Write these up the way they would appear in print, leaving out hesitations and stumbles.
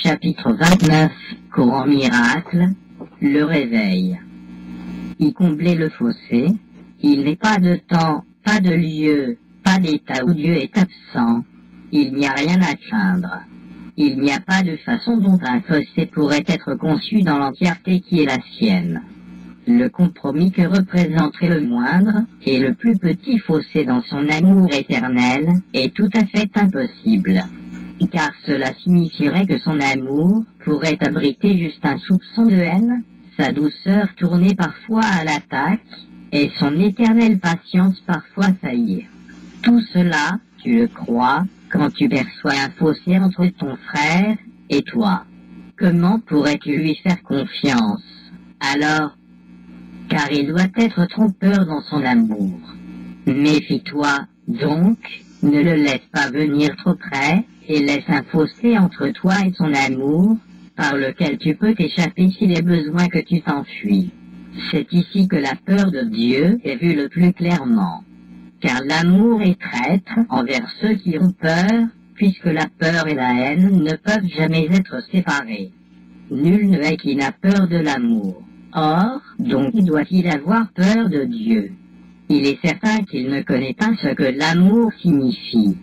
chapitre 29, Courant miracle, le réveil. Y combler le fossé, il n'est pas de temps, pas de lieu, pas d'état où Dieu est absent. Il n'y a rien à craindre. Il n'y a pas de façon dont un fossé pourrait être conçu dans l'entièreté qui est la sienne. Le compromis que représenterait le moindre et le plus petit fossé dans son amour éternel est tout à fait impossible. Car cela signifierait que son amour pourrait abriter juste un soupçon de haine, sa douceur tournée parfois à l'attaque, et son éternelle patience parfois faillir. Tout cela, tu le crois, quand tu perçois un fossé entre ton frère et toi. Comment pourrais-tu lui faire confiance? Alors, car il doit être trompeur dans son amour. Méfie-toi, donc, ne le laisse pas venir trop près, et laisse un fossé entre toi et son amour, par lequel tu peux t'échapper s'il est besoin que tu t'enfuis. C'est ici que la peur de Dieu est vue le plus clairement. Car l'amour est traître envers ceux qui ont peur, puisque la peur et la haine ne peuvent jamais être séparées. Nul ne est qui n'a peur de l'amour. Or, donc doit-il avoir peur de Dieu? Il est certain qu'il ne connaît pas ce que l'amour signifie.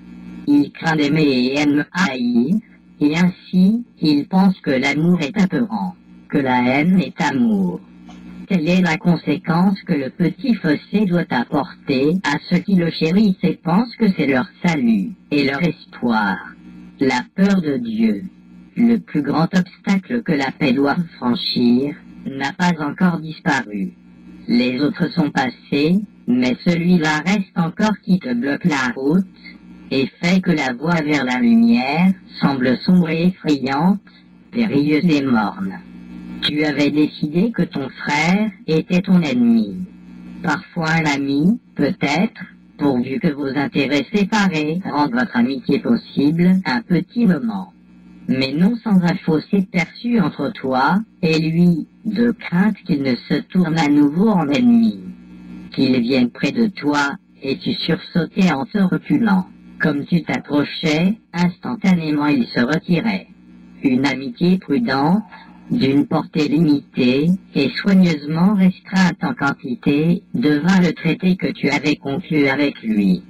Il craint d'aimer et aime haïr, et ainsi, il pense que l'amour est apeurant, que la haine est amour. Quelle est la conséquence que le petit fossé doit apporter à ceux qui le chérissent et pensent que c'est leur salut et leur espoir? La peur de Dieu, le plus grand obstacle que la paix doit franchir, n'a pas encore disparu. Les autres sont passés, mais celui-là reste encore qui te bloque la route, et fait que la voie vers la lumière semble sombre et effrayante, périlleuse et morne. Tu avais décidé que ton frère était ton ennemi. Parfois un ami, peut-être, pourvu que vos intérêts séparés rendent votre amitié possible un petit moment. Mais non sans un fossé perçu entre toi et lui, de crainte qu'il ne se tourne à nouveau en ennemi. Qu'il vienne près de toi et tu sursautais en te reculant. Comme tu t'approchais, instantanément il se retirait. Une amitié prudente, d'une portée limitée et soigneusement restreinte en quantité, devint le traité que tu avais conclu avec lui.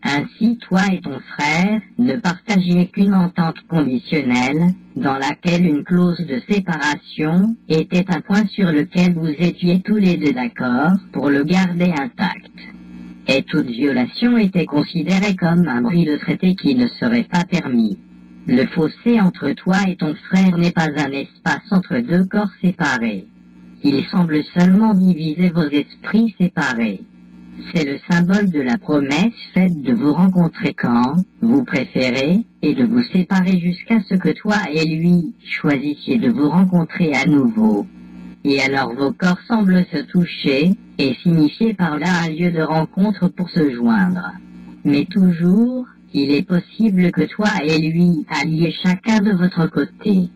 Ainsi, toi et ton frère ne partagiez qu'une entente conditionnelle, dans laquelle une clause de séparation était un point sur lequel vous étiez tous les deux d'accord pour le garder intact. Et toute violation était considérée comme un bris de traité qui ne serait pas permis. Le fossé entre toi et ton frère n'est pas un espace entre deux corps séparés. Il semble seulement diviser vos esprits séparés. C'est le symbole de la promesse faite de vous rencontrer quand vous préférez et de vous séparer jusqu'à ce que toi et lui choisissiez de vous rencontrer à nouveau. Et alors vos corps semblent se toucher et signifier par là un lieu de rencontre pour se joindre. Mais toujours, il est possible que toi et lui alliez chacun de votre côté,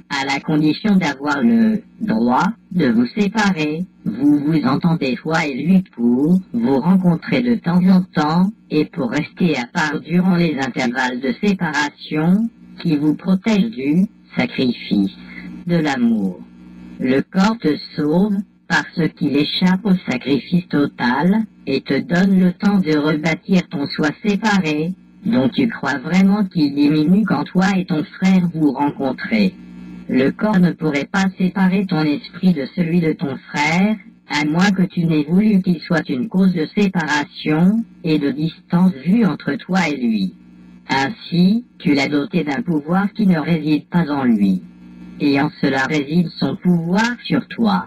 à la condition d'avoir le droit de vous séparer. Vous vous entendez toi et lui pour vous rencontrer de temps en temps et pour rester à part durant les intervalles de séparation qui vous protègent du sacrifice de l'amour. Le corps te sauve parce qu'il échappe au sacrifice total et te donne le temps de rebâtir ton soi séparé, dont tu crois vraiment qu'il diminue quand toi et ton frère vous rencontrez. Le corps ne pourrait pas séparer ton esprit de celui de ton frère, à moins que tu n'aies voulu qu'il soit une cause de séparation et de distance vue entre toi et lui. Ainsi, tu l'as doté d'un pouvoir qui ne réside pas en lui. Et en cela réside son pouvoir sur toi.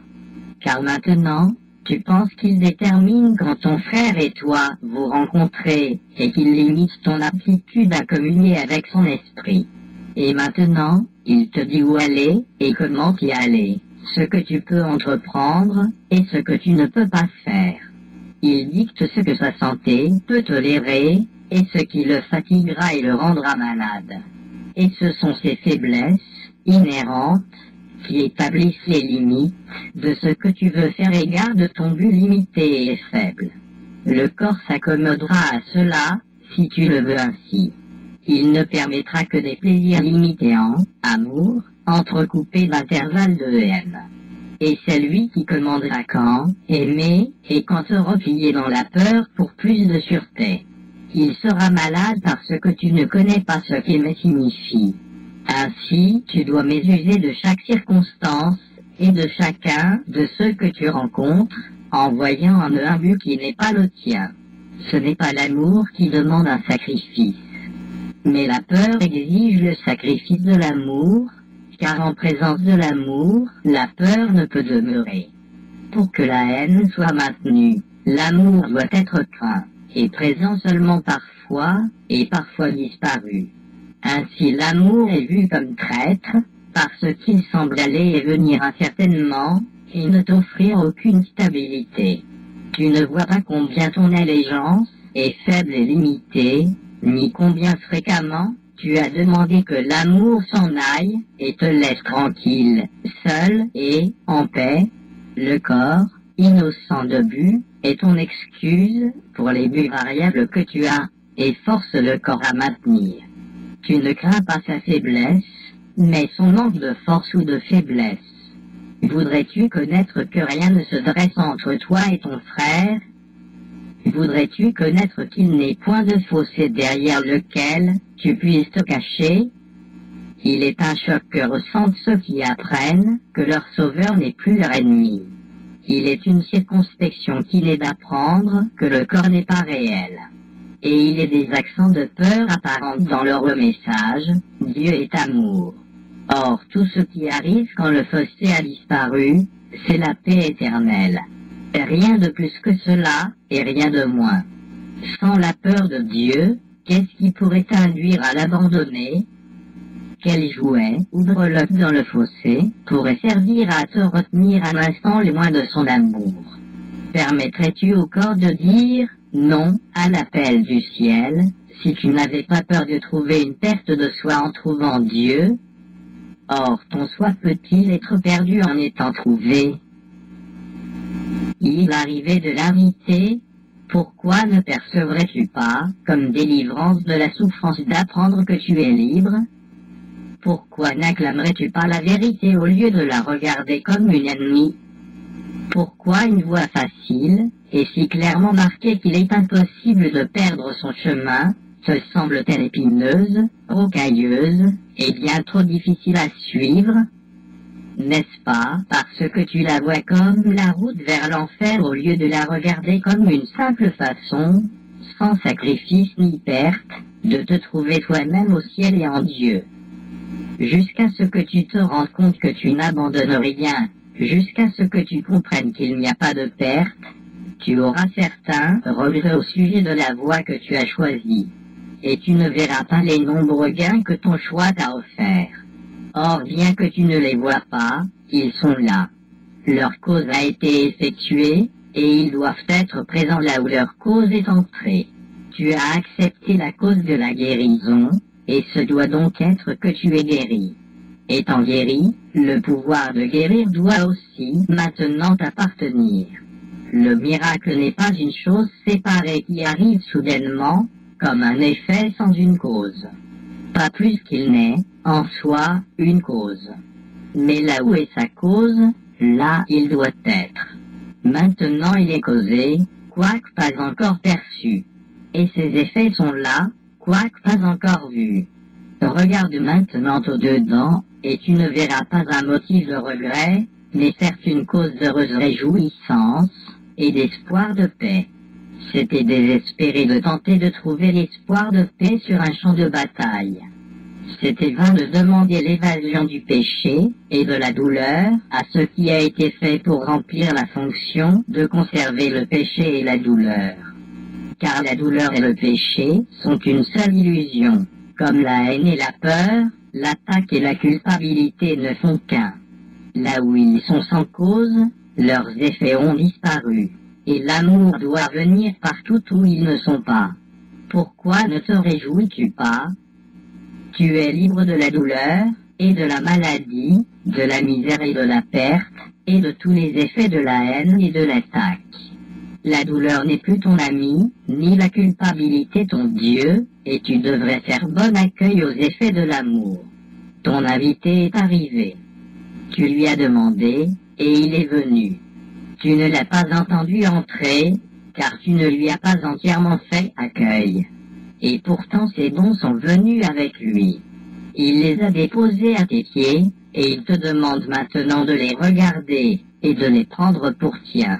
Car maintenant, tu penses qu'il détermine quand ton frère et toi vous rencontrez et qu'il limite ton aptitude à communier avec son esprit. Et maintenant, il te dit où aller et comment y aller, ce que tu peux entreprendre et ce que tu ne peux pas faire. Il dicte ce que sa santé peut tolérer et ce qui le fatiguera et le rendra malade. Et ce sont ses faiblesses inhérentes qui établissent les limites de ce que tu veux faire égard de ton but limité et faible. Le corps s'accommodera à cela si tu le veux ainsi. Il ne permettra que des plaisirs limités en amour, entrecoupé d'intervalles de haine. Et c'est lui qui commandera quand aimer et quand se replier dans la peur pour plus de sûreté. Il sera malade parce que tu ne connais pas ce qu'aimer signifie. Ainsi, tu dois mésurer de chaque circonstance et de chacun de ceux que tu rencontres, en voyant en eux un but qui n'est pas le tien. Ce n'est pas l'amour qui demande un sacrifice. Mais la peur exige le sacrifice de l'amour, car en présence de l'amour, la peur ne peut demeurer. Pour que la haine soit maintenue, l'amour doit être craint, et présent seulement parfois, et parfois disparu. Ainsi l'amour est vu comme traître, parce qu'il semble aller et venir incertainement, et ne t'offrir aucune stabilité. Tu ne vois pas combien ton allégeance est faible et limitée, ni combien fréquemment tu as demandé que l'amour s'en aille et te laisse tranquille, seul et en paix. Le corps, innocent de but, est ton excuse pour les buts variables que tu as, et force le corps à maintenir. Tu ne crains pas sa faiblesse, mais son manque de force ou de faiblesse. Voudrais-tu connaître que rien ne se dresse entre toi et ton frère? Voudrais-tu connaître qu'il n'est point de fossé derrière lequel tu puisses te cacher? Il est un choc que ressentent ceux qui apprennent que leur sauveur n'est plus leur ennemi. Il est une circonspection qu'il est d'apprendre que le corps n'est pas réel. Et il est des accents de peur apparents dans leur message, Dieu est amour. Or, tout ce qui arrive quand le fossé a disparu, c'est la paix éternelle. Et rien de plus que cela, et rien de moins. Sans la peur de Dieu, qu'est-ce qui pourrait t'induire à l'abandonner? Quel jouet ou breloque dans le fossé pourrait servir à te retenir un instant loin de son amour? Permettrais-tu au corps de dire non à l'appel du ciel si tu n'avais pas peur de trouver une perte de soi en trouvant Dieu? Or, ton soi peut-il être perdu en étant trouvé? Il arrivait de l'inviter. Pourquoi ne percevrais-tu pas, comme délivrance de la souffrance d'apprendre que tu es libre? Pourquoi n'acclamerais-tu pas la vérité au lieu de la regarder comme une ennemie? Pourquoi une voie facile, et si clairement marquée qu'il est impossible de perdre son chemin, te semble-t-elle épineuse, rocailleuse, et bien trop difficile à suivre? N'est-ce pas parce que tu la vois comme la route vers l'enfer au lieu de la regarder comme une simple façon, sans sacrifice ni perte, de te trouver toi-même au ciel et en Dieu? Jusqu'à ce que tu te rendes compte que tu n'abandonnes rien, jusqu'à ce que tu comprennes qu'il n'y a pas de perte, tu auras certains regrets au sujet de la voie que tu as choisie, et tu ne verras pas les nombreux gains que ton choix t'a offert. Or, bien que tu ne les vois pas, ils sont là. Leur cause a été effectuée, et ils doivent être présents là où leur cause est entrée. Tu as accepté la cause de la guérison, et ce doit donc être que tu es guéri. Étant guéri, le pouvoir de guérir doit aussi maintenant t'appartenir. Le miracle n'est pas une chose séparée qui arrive soudainement, comme un effet sans une cause. Pas plus qu'il n'est, en soi, une cause. Mais là où est sa cause, là il doit être. Maintenant il est causé, quoique pas encore perçu. Et ses effets sont là, quoique pas encore vus. Regarde maintenant au-dedans, et tu ne verras pas un motif de regret, mais certes une cause d'heureuse réjouissance, et d'espoir de paix. C'était désespéré de tenter de trouver l'espoir de paix sur un champ de bataille. C'était vain de demander l'évasion du péché et de la douleur à ce qui a été fait pour remplir la fonction de conserver le péché et la douleur. Car la douleur et le péché sont une seule illusion. Comme la haine et la peur, l'attaque et la culpabilité ne font qu'un. Là où ils sont sans cause, leurs effets ont disparu. Et l'amour doit venir partout où ils ne sont pas. Pourquoi ne te réjouis-tu pas? Tu es libre de la douleur, et de la maladie, de la misère et de la perte, et de tous les effets de la haine et de l'attaque. La douleur n'est plus ton ami, ni la culpabilité ton Dieu, et tu devrais faire bon accueil aux effets de l'amour. Ton invité est arrivé. Tu lui as demandé, et il est venu. Tu ne l'as pas entendu entrer, car tu ne lui as pas entièrement fait accueil. Et pourtant ses dons sont venus avec lui. Il les a déposés à tes pieds, et il te demande maintenant de les regarder, et de les prendre pour tiens.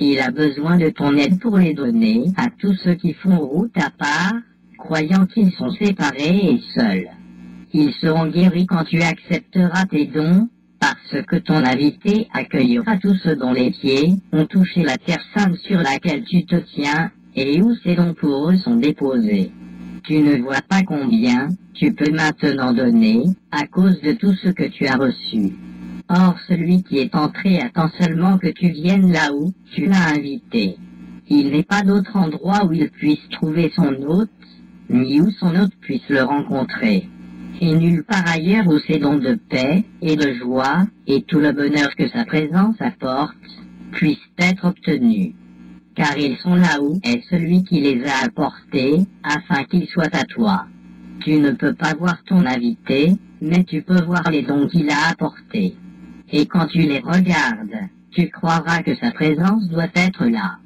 Il a besoin de ton aide pour les donner à tous ceux qui font route à part, croyant qu'ils sont séparés et seuls. Ils seront guéris quand tu accepteras tes dons, parce que ton invité accueillera tous ceux dont les pieds ont touché la terre sainte sur laquelle tu te tiens, et où ces dons pour eux sont déposés. Tu ne vois pas combien tu peux maintenant donner, à cause de tout ce que tu as reçu. Or celui qui est entré attend seulement que tu viennes là où tu l'as invité. Il n'est pas d'autre endroit où il puisse trouver son hôte, ni où son hôte puisse le rencontrer. Et nulle part ailleurs où ces dons de paix et de joie, et tout le bonheur que sa présence apporte, puissent être obtenus. Car ils sont là où est celui qui les a apportés, afin qu'ils soient à toi. Tu ne peux pas voir ton invité, mais tu peux voir les dons qu'il a apportés. Et quand tu les regardes, tu croiras que sa présence doit être là.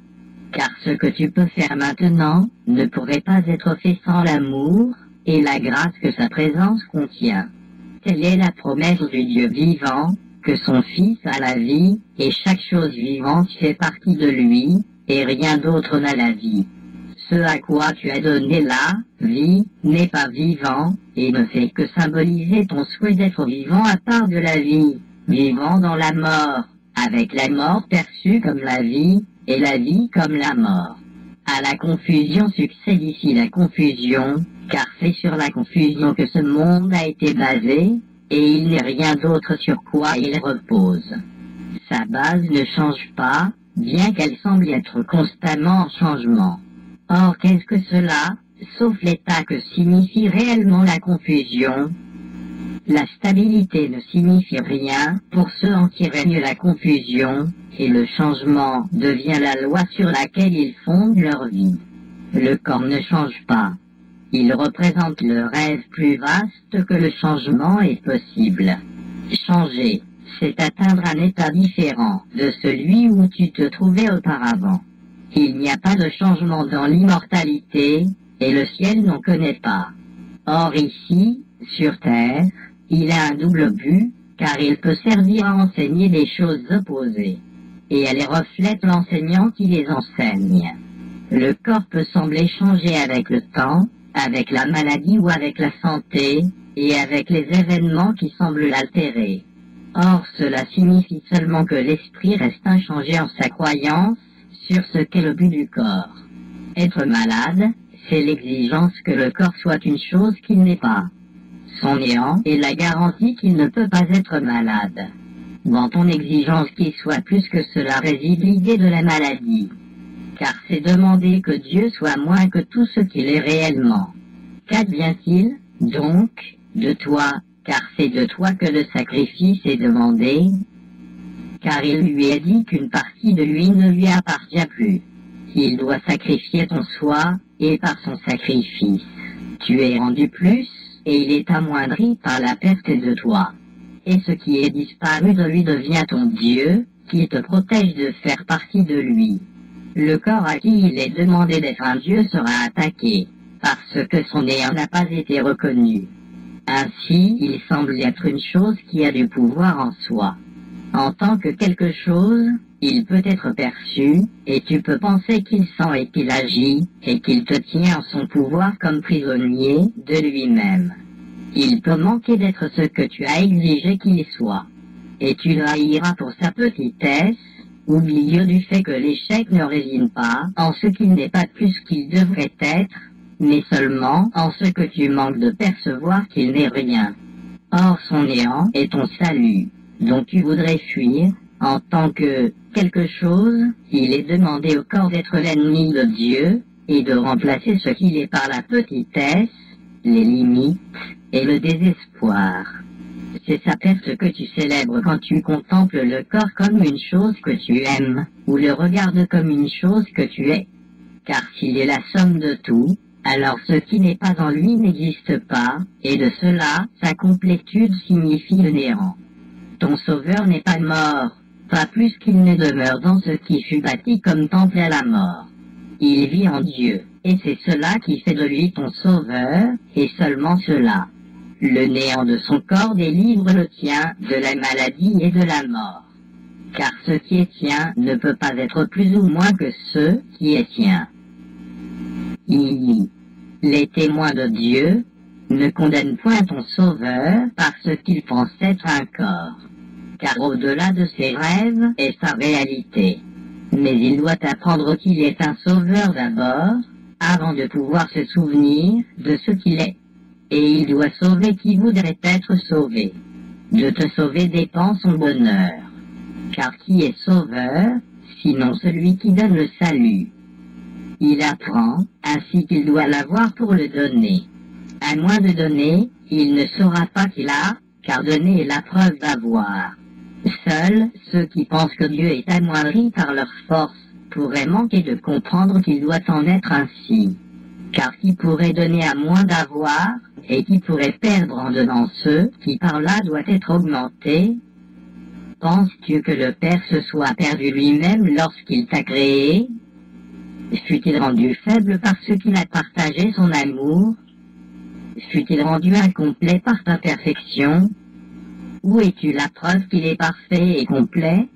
Car ce que tu peux faire maintenant ne pourrait pas être fait sans l'amour et la grâce que sa présence contient. Telle est la promesse du Dieu vivant, que son Fils a la vie, et chaque chose vivante fait partie de lui, et rien d'autre n'a la vie. Ce à quoi tu as donné la vie n'est pas vivant, et ne fait que symboliser ton souhait d'être vivant à part de la vie, vivant dans la mort, avec la mort perçue comme la vie, et la vie comme la mort. À la confusion succède ici la confusion, car c'est sur la confusion que ce monde a été basé, et il n'est rien d'autre sur quoi il repose. Sa base ne change pas, bien qu'elle semble être constamment en changement. Or qu'est-ce que cela, sauf l'état que signifie réellement la confusion? La stabilité ne signifie rien pour ceux en qui règne la confusion, et le changement devient la loi sur laquelle ils fondent leur vie. Le corps ne change pas. Il représente le rêve plus vaste que le changement est possible. Changer, c'est atteindre un état différent de celui où tu te trouvais auparavant. Il n'y a pas de changement dans l'immortalité, et le ciel n'en connaît pas. Or ici, sur terre, il a un double but, car il peut servir à enseigner des choses opposées, et elle reflète l'enseignant qui les enseigne. Le corps peut sembler changer avec le temps, avec la maladie ou avec la santé, et avec les événements qui semblent l'altérer. Or cela signifie seulement que l'esprit reste inchangé en sa croyance sur ce qu'est le but du corps. Être malade, c'est l'exigence que le corps soit une chose qu'il n'est pas. Son néant est la garantie qu'il ne peut pas être malade. Dans ton exigence qu'il soit plus que cela réside l'idée de la maladie. Car c'est demander que Dieu soit moins que tout ce qu'il est réellement. Qu'advient-il, donc, de toi, car c'est de toi que le sacrifice est demandé? Car il lui a dit qu'une partie de lui ne lui appartient plus. Il doit sacrifier ton soi, et par son sacrifice, tu es rendu plus, et il est amoindri par la perte de toi. Et ce qui est disparu de lui devient ton Dieu, qui te protège de faire partie de lui. Le corps à qui il est demandé d'être un Dieu sera attaqué, parce que son néant n'a pas été reconnu. Ainsi, il semble y être une chose qui a du pouvoir en soi. En tant que quelque chose, il peut être perçu, et tu peux penser qu'il sent et qu'il agit, et qu'il te tient en son pouvoir comme prisonnier de lui-même. Il peut manquer d'être ce que tu as exigé qu'il soit, et tu le haïras pour sa petitesse, oublieux du fait que l'échec ne réside pas en ce qu'il n'est pas plus qu'il devrait être, mais seulement en ce que tu manques de percevoir qu'il n'est rien. Or son néant est ton salut, dont tu voudrais fuir. En tant que quelque chose, il est demandé au corps d'être l'ennemi de Dieu, et de remplacer ce qu'il est par la petitesse, les limites et le désespoir. C'est sa perte que tu célèbres quand tu contemples le corps comme une chose que tu aimes, ou le regardes comme une chose que tu es. Car s'il est la somme de tout, alors ce qui n'est pas en lui n'existe pas, et de cela, sa complétude signifie le néant. Ton sauveur n'est pas mort, pas plus qu'il ne demeure dans ce qui fut bâti comme temple à la mort. Il vit en Dieu, et c'est cela qui fait de lui ton sauveur, et seulement cela. Le néant de son corps délivre le tien de la maladie et de la mort. Car ce qui est tien ne peut pas être plus ou moins que ce qui est tien. Les témoins de Dieu ne condamnent point ton sauveur parce qu'il pense être un corps. Car au-delà de ses rêves est sa réalité. Mais il doit apprendre qu'il est un sauveur d'abord, avant de pouvoir se souvenir de ce qu'il est. Et il doit sauver qui voudrait être sauvé. De te sauver dépend son bonheur. Car qui est sauveur, sinon celui qui donne le salut? Il apprend, ainsi qu'il doit l'avoir pour le donner. À moins de donner, il ne saura pas qu'il a, car donner est la preuve d'avoir. Seuls ceux qui pensent que Dieu est amoindri par leur force pourraient manquer de comprendre qu'il doit en être ainsi. Car qui pourrait donner à moins d'avoir, et qui pourrait perdre en donnant ceux qui par là doit être augmentés? Penses-tu que le Père se soit perdu lui-même lorsqu'il t'a créé? Fut-il rendu faible parce qu'il a partagé son amour? Fut-il rendu incomplet par ta perfection? Où es-tu la preuve qu'il est parfait et complet?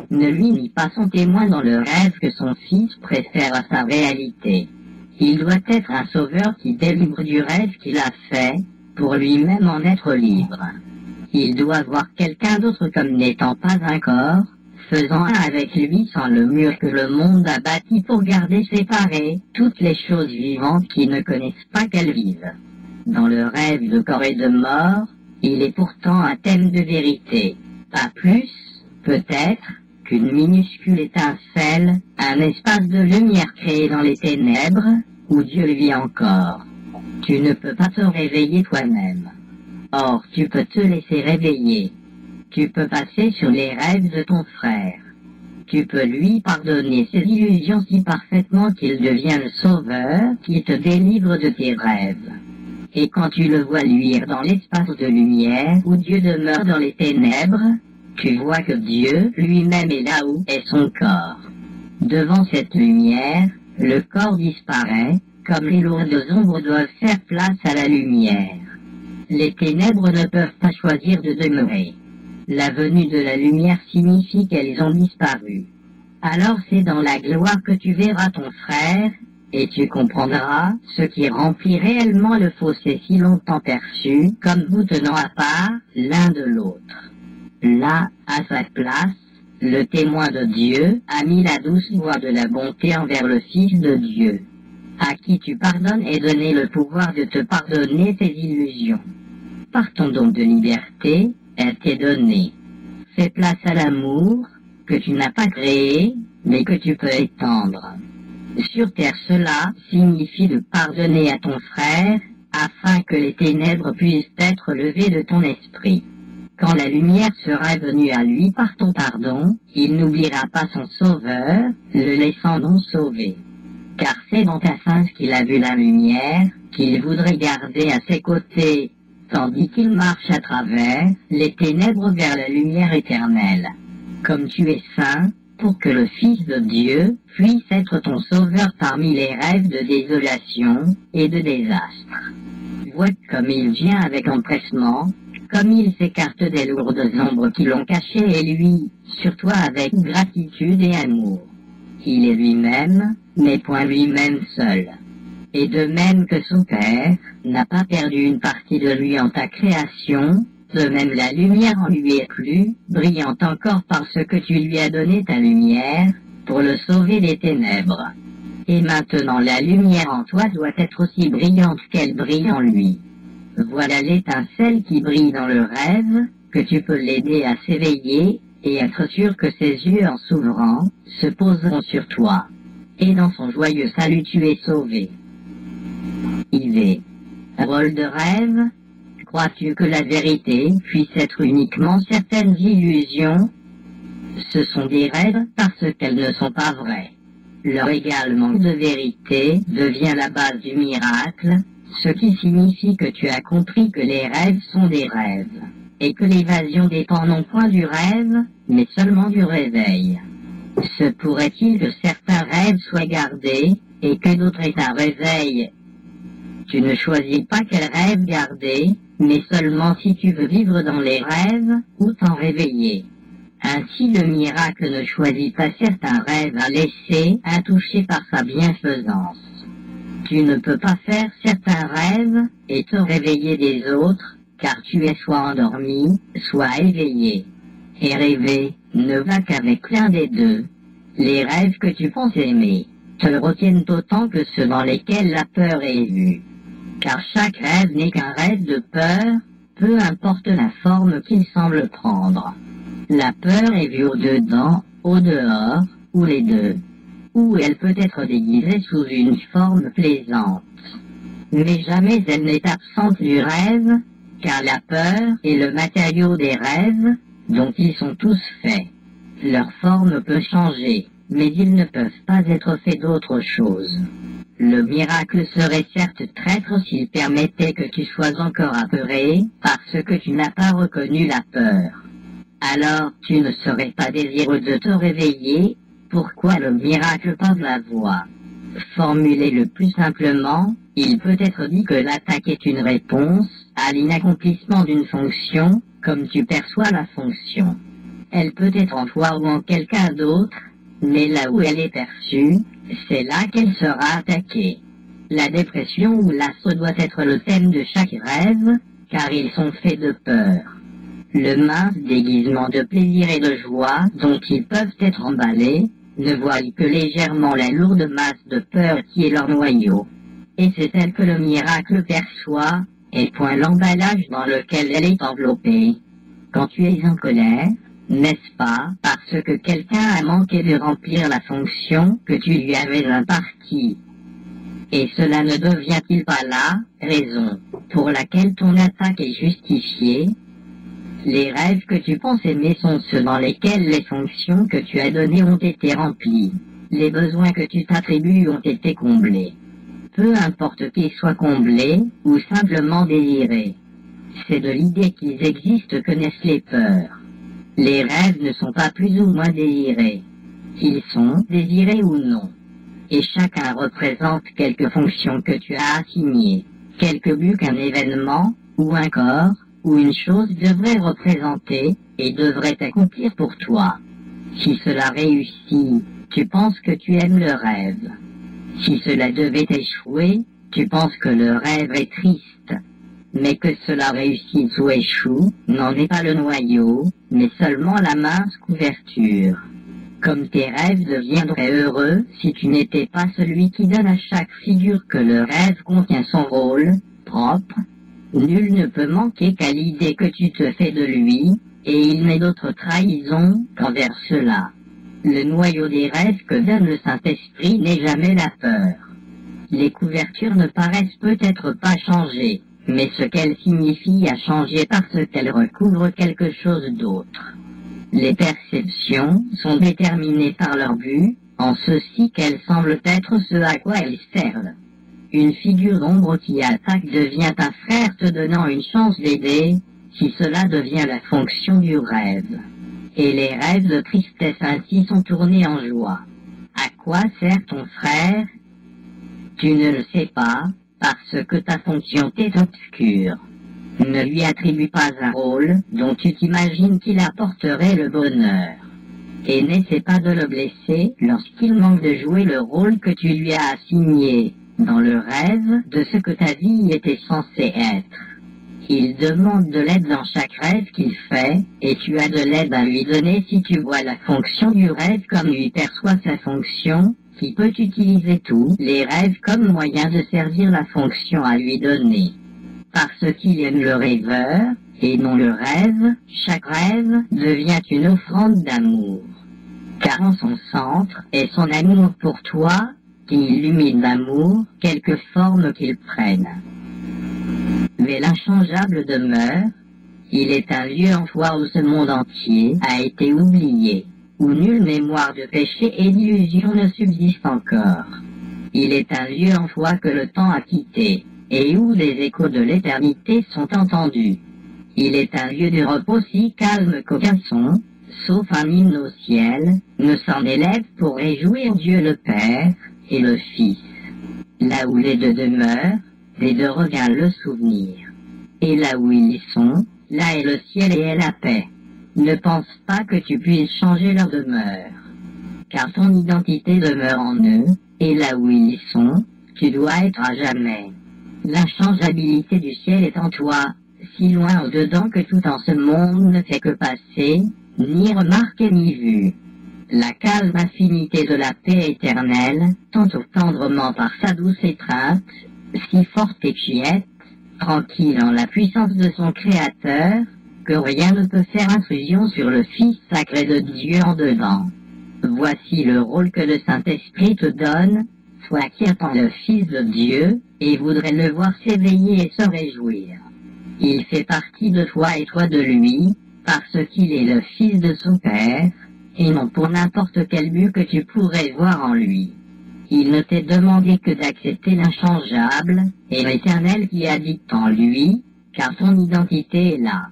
Ne lui mis pas son témoin dans le rêve que son fils préfère à sa réalité. Il doit être un sauveur qui délivre du rêve qu'il a fait, pour lui-même en être libre. Il doit voir quelqu'un d'autre comme n'étant pas un corps, faisant un avec lui sans le mur que le monde a bâti pour garder séparées toutes les choses vivantes qui ne connaissent pas qu'elles vivent. Dans le rêve de corps et de mort, il est pourtant un thème de vérité. Pas plus, peut-être, qu'une minuscule étincelle, un espace de lumière créé dans les ténèbres, où Dieu vit encore. Tu ne peux pas te réveiller toi-même. Or, tu peux te laisser réveiller. Tu peux passer sur les rêves de ton frère. Tu peux lui pardonner ses illusions si parfaitement qu'il devient le sauveur qui te délivre de tes rêves. Et quand tu le vois luire dans l'espace de lumière où Dieu demeure dans les ténèbres, tu vois que Dieu lui-même est là où est son corps. Devant cette lumière, le corps disparaît, comme les lourdes ombres doivent faire place à la lumière. Les ténèbres ne peuvent pas choisir de demeurer. La venue de la lumière signifie qu'elles ont disparu. Alors c'est dans la gloire que tu verras ton frère, et tu comprendras ce qui remplit réellement le fossé si longtemps perçu, comme vous tenant à part l'un de l'autre. Là, à sa place, le témoin de Dieu a mis la douce voix de la bonté envers le Fils de Dieu, à qui tu pardonnes et donné le pouvoir de te pardonner tes illusions. Par ton don de liberté, elle t'est donnée. Fais place à l'amour, que tu n'as pas créé, mais que tu peux étendre. Sur terre, cela signifie de pardonner à ton frère, afin que les ténèbres puissent être levées de ton esprit. Quand la lumière sera venue à lui par ton pardon, il n'oubliera pas son sauveur, le laissant non sauvé. Car c'est dans ta face qu'il a vu la lumière, qu'il voudrait garder à ses côtés, tandis qu'il marche à travers les ténèbres vers la lumière éternelle. Comme tu es saint, pour que le Fils de Dieu puisse être ton sauveur parmi les rêves de désolation et de désastre. Vois comme il vient avec empressement, comme il s'écarte des lourdes ombres qui l'ont caché et lui, sur toi avec gratitude et amour. Il est lui-même, mais point lui-même seul. Et de même que son Père n'a pas perdu une partie de lui en ta création, de même la lumière en lui est plus brillante encore parce que tu lui as donné ta lumière pour le sauver des ténèbres. Et maintenant la lumière en toi doit être aussi brillante qu'elle brille en lui. Voilà l'étincelle qui brille dans le rêve, que tu peux l'aider à s'éveiller et être sûr que ses yeux en s'ouvrant se poseront sur toi. Et dans son joyeux salut tu es sauvé. IV. Rôle de rêve. Crois-tu que la vérité puisse être uniquement certaines illusions? Ce sont des rêves parce qu'elles ne sont pas vraies. Leur égal manque de vérité devient la base du miracle, ce qui signifie que tu as compris que les rêves sont des rêves, et que l'évasion dépend non point du rêve, mais seulement du réveil. Se pourrait-il que certains rêves soient gardés, et que d'autres aient un réveil? Tu ne choisis pas quel rêve garder, mais seulement si tu veux vivre dans les rêves, ou t'en réveiller. Ainsi le miracle ne choisit pas certains rêves à laisser intouchés par sa bienfaisance. Tu ne peux pas faire certains rêves, et te réveiller des autres, car tu es soit endormi, soit éveillé. Et rêver ne va qu'avec l'un des deux. Les rêves que tu penses aimer te retiennent autant que ceux dans lesquels la peur est vue. Car chaque rêve n'est qu'un rêve de peur, peu importe la forme qu'il semble prendre. La peur est vue au-dedans, au-dehors, ou les deux. Ou elle peut être déguisée sous une forme plaisante. Mais jamais elle n'est absente du rêve, car la peur est le matériau des rêves, dont ils sont tous faits. Leur forme peut changer, mais ils ne peuvent pas être faits d'autre chose. Le miracle serait certes traître s'il permettait que tu sois encore apeuré, parce que tu n'as pas reconnu la peur. Alors tu ne serais pas désireux de te réveiller, pourquoi le miracle pose la voie? Formulé le plus simplement, il peut être dit que l'attaque est une réponse à l'inaccomplissement d'une fonction, comme tu perçois la fonction. Elle peut être en toi ou en quelqu'un d'autre, mais là où elle est perçue, c'est là qu'elle sera attaquée. La dépression ou l'assaut doit être le thème de chaque rêve, car ils sont faits de peur. Le mince déguisement de plaisir et de joie dont ils peuvent être emballés ne voile que légèrement la lourde masse de peur qui est leur noyau. Et c'est elle que le miracle perçoit, et point l'emballage dans lequel elle est enveloppée. Quand tu es en colère, n'est-ce pas parce que quelqu'un a manqué de remplir la fonction que tu lui avais impartie? Et cela ne devient-il pas là raison pour laquelle ton attaque est justifiée? Les rêves que tu penses aimer sont ceux dans lesquels les fonctions que tu as données ont été remplies. Les besoins que tu t'attribues ont été comblés. Peu importe qu'ils soient comblés ou simplement désirés. C'est de l'idée qu'ils existent que naissent les peurs. Les rêves ne sont pas plus ou moins désirés. Ils sont désirés ou non. Et chacun représente quelque fonction que tu as assignée, quelque but qu'un événement, ou un corps, ou une chose devrait représenter, et devrait accomplir pour toi. Si cela réussit, tu penses que tu aimes le rêve. Si cela devait échouer, tu penses que le rêve est triste. Mais que cela réussisse ou échoue, n'en est pas le noyau, mais seulement la mince couverture. Comme tes rêves deviendraient heureux si tu n'étais pas celui qui donne à chaque figure que le rêve contient son rôle, propre. Nul ne peut manquer qu'à l'idée que tu te fais de lui, et il n'est d'autre trahison qu'envers cela. Le noyau des rêves que donne le Saint-Esprit n'est jamais la peur. Les couvertures ne paraissent peut-être pas changer, mais ce qu'elles signifient a changé parce qu'elles recouvrent quelque chose d'autre. Les perceptions sont déterminées par leur but, en ceci qu'elles semblent être ce à quoi elles servent. Une figure d'ombre qui attaque devient un frère te donnant une chance d'aider, si cela devient la fonction du rêve. Et les rêves de tristesse ainsi sont tournés en joie. À quoi sert ton frère? Tu ne le sais pas, parce que ta fonction t'est obscure. Ne lui attribue pas un rôle dont tu t'imagines qu'il apporterait le bonheur. Et n'essaie pas de le blesser lorsqu'il manque de jouer le rôle que tu lui as assigné dans le rêve de ce que ta vie était censée être. Il demande de l'aide dans chaque rêve qu'il fait, et tu as de l'aide à lui donner si tu vois la fonction du rêve comme lui perçoit sa fonction, qui peut utiliser tous les rêves comme moyen de servir la fonction à lui donner. Parce qu'il aime le rêveur, et non le rêve, chaque rêve devient une offrande d'amour. Car en son centre est son amour pour toi, qui illumine l'amour, quelque forme qu'il prenne. Mais l'inchangeable demeure, il est un lieu en toi où ce monde entier a été oublié. où nulle mémoire de péché et d'illusion ne subsiste encore. Il est un lieu en foi que le temps a quitté, et où les échos de l'éternité sont entendus. Il est un lieu de repos si calme qu'aucun son, sauf un hymne au ciel, ne s'en élève pour réjouir Dieu le Père et le Fils. Là où les deux demeurent, les deux regardent le souvenir. Et là où ils sont, là est le ciel et est la paix. Ne pense pas que tu puisses changer leur demeure, car ton identité demeure en eux, et là où ils sont, tu dois être à jamais. L'inchangeabilité du ciel est en toi, si loin au-dedans que tout en ce monde ne fait que passer, ni remarqué ni vu. La calme infinité de la paix éternelle, tantôt tendrement par sa douce étreinte, si forte et quiète, tranquille en la puissance de son Créateur, que rien ne peut faire intrusion sur le Fils sacré de Dieu en dedans. Voici le rôle que le Saint-Esprit te donne, toi qui attends le Fils de Dieu, et voudrais le voir s'éveiller et se réjouir. Il fait partie de toi et toi de lui, parce qu'il est le Fils de son Père, et non pour n'importe quel but que tu pourrais voir en lui. Il ne t'est demandé que d'accepter l'inchangeable, et l'éternel qui habite en lui, car ton identité est là.